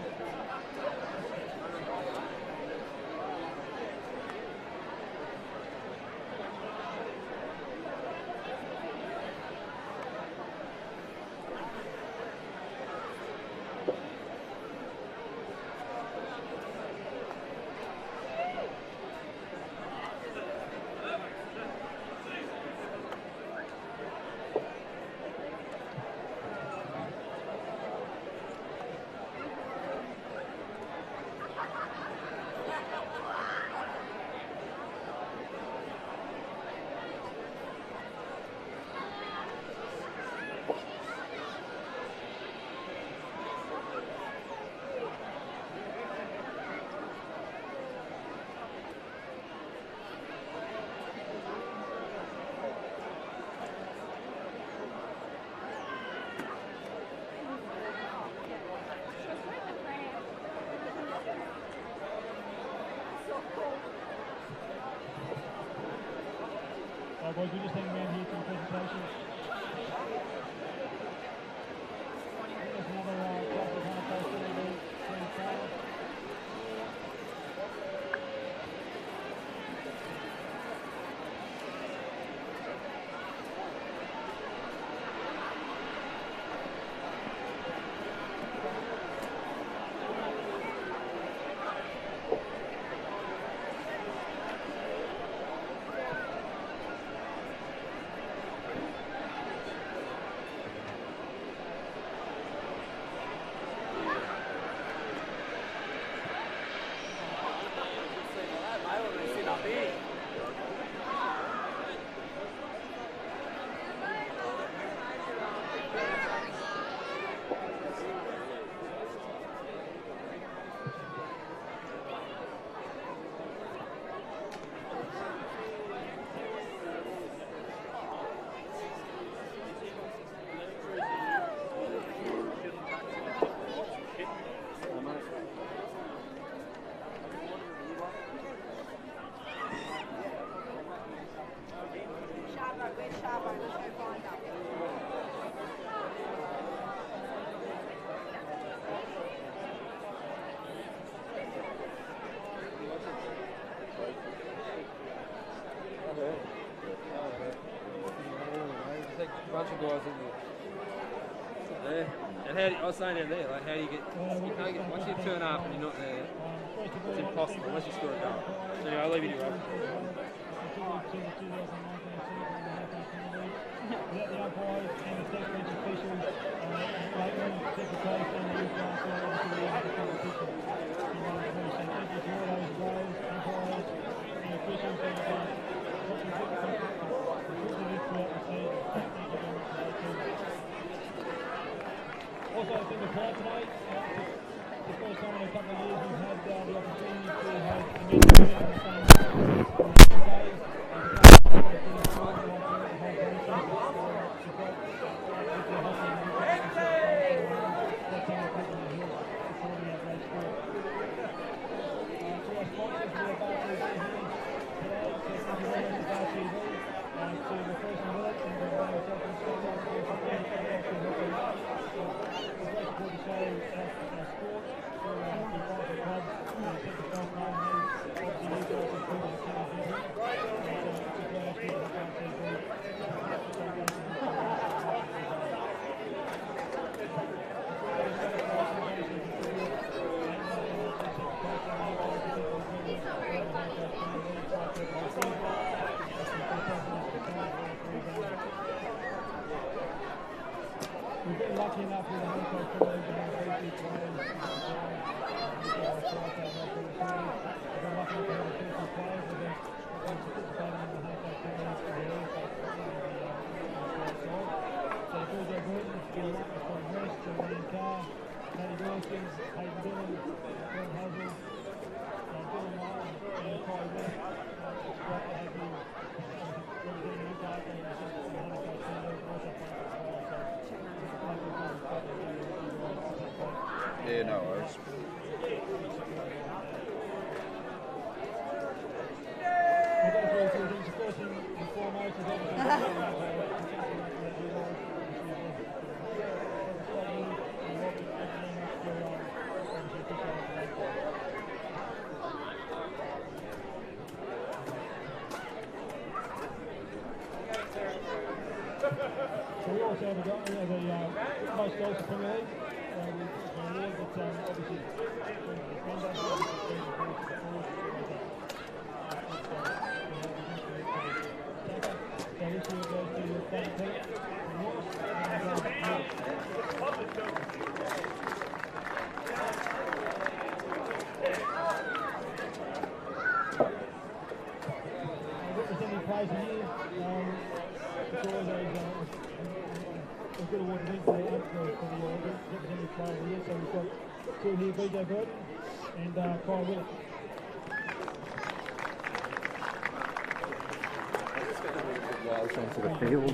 Boys, we just hang around here for the presentation. There's another classic high post LED green card. Bunch of guys in there. And how do I was saying down there, like how do you get? You can't get once you turn up and you're not there. It's impossible unless you score a goal. So anyway, I'll leave you to Rob. Let the umpires and the test bench officials Lakeland, Secretary and the youth council obviously lead the competition. So thank you to all those players, umpires and officials and also, in the crowd tonight, it's the first time in a couple of years we've had the opportunity to have a meeting on the same day. We've been lucky enough with the home coach to learn about the players. We've been lucky enough to have a few players that have participated in the home coach tournament for the year. So the boys are good. It's been a lot from West to Ryan Carr, Matty Dawson, Hayden Dillon, Glenn Hazel, Dylan Lyon, and Kai West. It's great to have you representing Newcastle and the home coach tournament. Also Yeah, no worries. We'll go through a few things. First and foremost is obviously also the most goals in Premier League. But obviously, so this year goes to Dan Pete from North. Representing players a year, it's always a good award to win for the representing player of the year. So we've got two here, BJ Burton and Kyle Willett. Onto the field.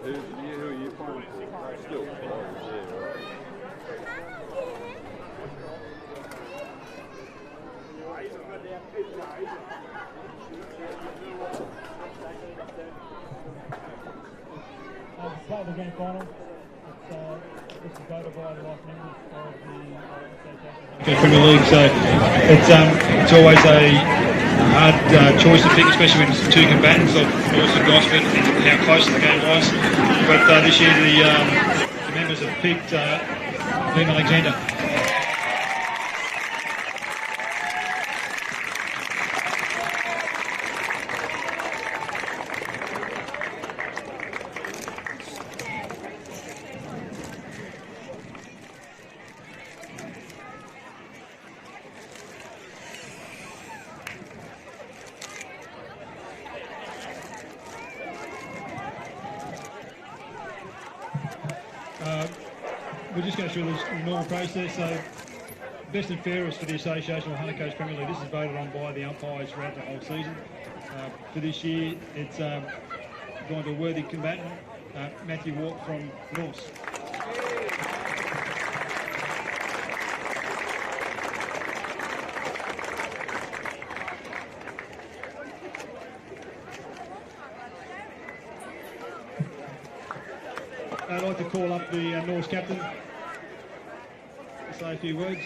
Who are you playing for? Still Part of the grand final. This is voted by the life members of the Association. Premier League, so it's always a hard choice to pick, especially when it's two combatants of North and Gosford and how close the game was. But this year the members have picked Liam Alexander. We're just going through this normal process. So, best and fairest for the Association or Hunter Coast Premier League. This is voted on by the umpires throughout the whole season. For this year, it's gone to a worthy combatant, Matthew Walk from North. I'd like to call up the North captain to say a few words.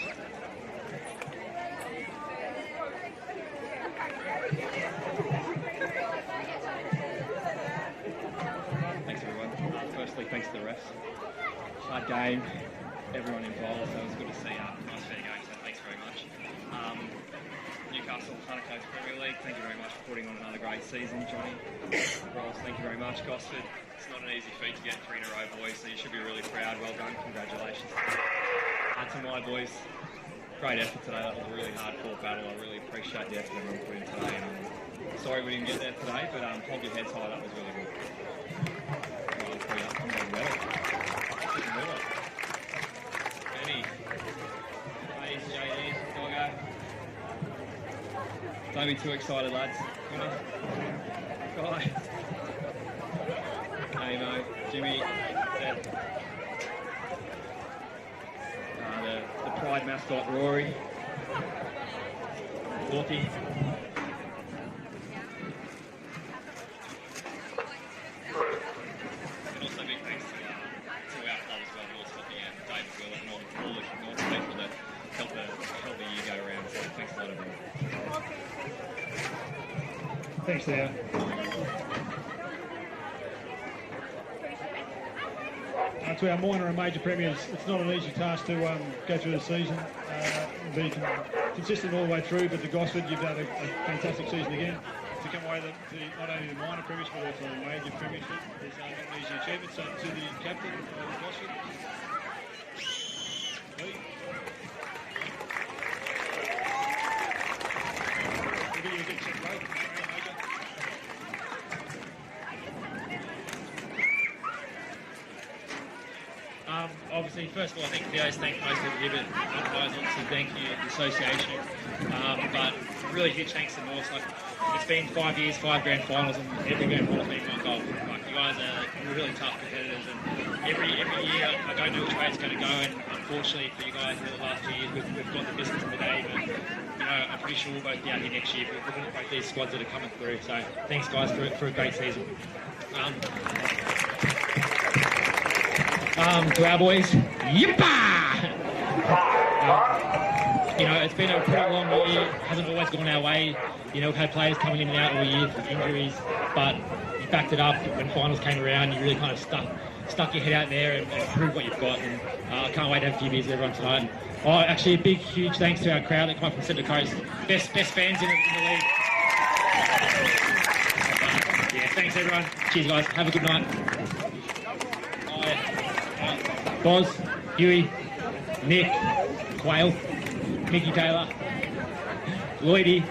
Thanks everyone. Firstly, thanks to the refs. Hard game, everyone involved, so it was good to see nice fair game, so thanks very much. Newcastle, Hunter Coast Premier League, thank you very much for putting on another great season. Johnny, Ross, thank you very much. Gosford, it's not an easy feat to get 3 in a row, boys, so you should be really proud. Well done, congratulations. To my boys, great effort today. That was a really hard-fought battle. I really appreciate the effort everyone put in today. And sorry we didn't get there today, but hold your heads high. That was really good. I'm getting better. Benny, Hayes, JD, Doggo. Don't be too excited, lads. Guy. Amo, Jimmy, Seth. The Pride mascot, Rory. Lorky. And also big thanks to our club as well, North Stocky and David Willett and all the people that help the year go around. So thanks a lot, everyone. Thanks, Theo. To our minor and major premiers, it's not an easy task to go through the season, be consistent all the way through, but to Gosford, you've done a fantastic season again. To come away to not only the minor premiers, but also the major premiership is not an easy achievement. So to the captain of Gosford, Lee. We'll give you a big check, mate. Obviously, first of all, I think Theo's thanked most of the Hibbert guys, obviously thank you, the association, but really huge thanks to North. Like, it's been 5 years, 5 grand finals, and every grand final's been one goal. Like, you guys are really tough competitors, and every year I don't know which way it's going to go, and unfortunately for you guys in the last 2 years, we've got the distance today, but you know, I'm pretty sure we'll both be out here next year, but looking at both these squads that are coming through, so thanks guys for a great season. To our boys, yippah! you know, it's been a pretty long year. Hasn't always gone our way. You know, we've had players coming in and out all year for injuries, but you backed it up when finals came around. You really kind of stuck your head out there and proved what you've got. And I can't wait to have a few beers with everyone tonight. Oh, actually, a big, huge thanks to our crowd that come up from Central Coast. Best fans in the league. Yeah, thanks everyone. Cheers, guys. Have a good night. Boz, Huey, Nick, Quayle, Mickey Taylor, Lloydie,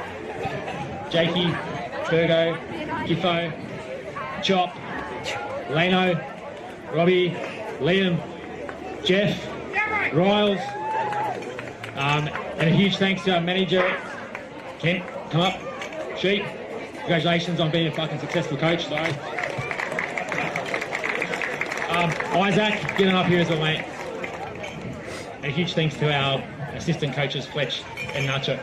Jakey, Virgo, Giffo, Chop, Leno, Robbie, Liam, Jeff, Riles, and a huge thanks to our manager, Kent, come up, Sheep. Congratulations on being a fucking successful coach. So, Isaac, get on up here as well, mate. And a huge thanks to our assistant coaches, Fletch and Nacho.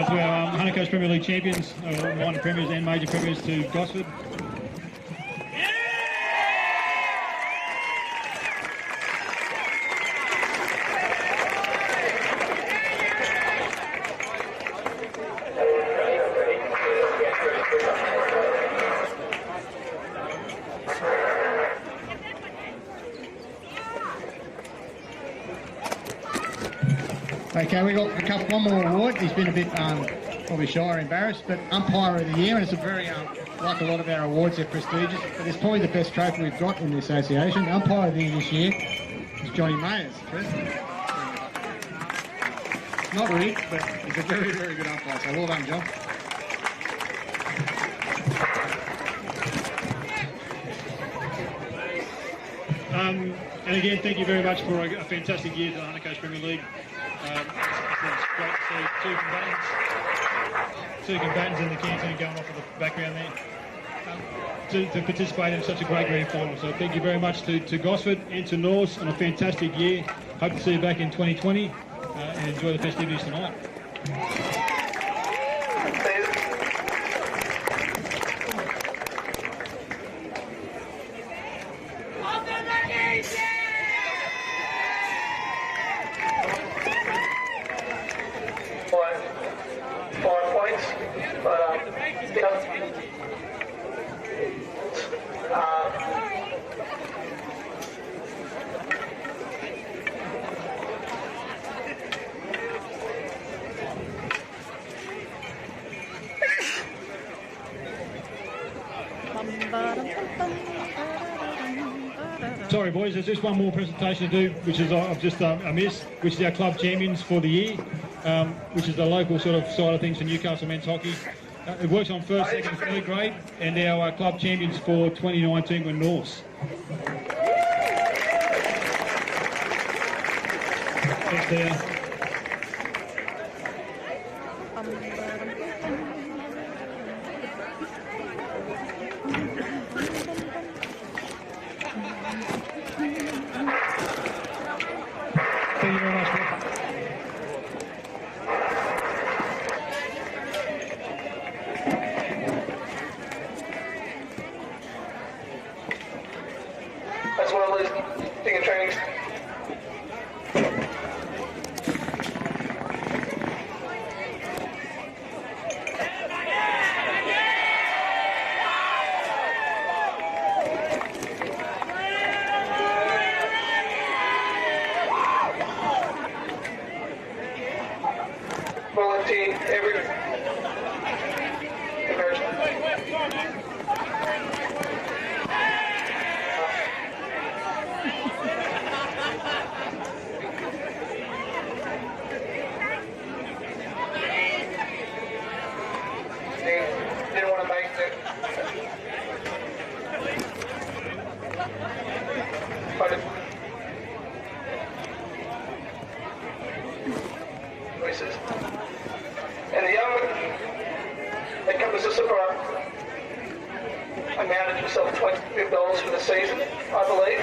To our Hunter Coast Premier League champions, minor premiers and major premiers to Gosford. Okay, we got one more award. He's been a bit probably shy or embarrassed, but Umpire of the Year, and it's a very, like a lot of our awards, they're prestigious, but it's probably the best trophy we've got in the association. Umpire of the Year this year is Johnny Mayers. Not rigged, but he's a very, very good umpire, so well done, John. And again, thank you very much for a fantastic year to the Hunter Coast Premier League. It's great to see two combatants in the canteen going off in the background there to participate in such a great grand final. So thank you very much to Gosford and to Norse on a fantastic year. Hope to see you back in 2020 and enjoy the festivities tonight. Sorry boys, there's just one more presentation to do, which is I've just missed, which is our club champions for the year, which is the local sort of side of things for Newcastle men's hockey. It works on first, second, third grade, and our club champions for 2019 were Norse. Thanks there. Thank you very much. As well as taking trainings. didn't want to make the choices. And the young that comes as a surprise amounted himself $25 for the season, I believe.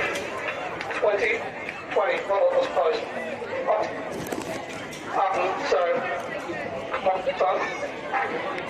20, well, it was close. So, come on, son.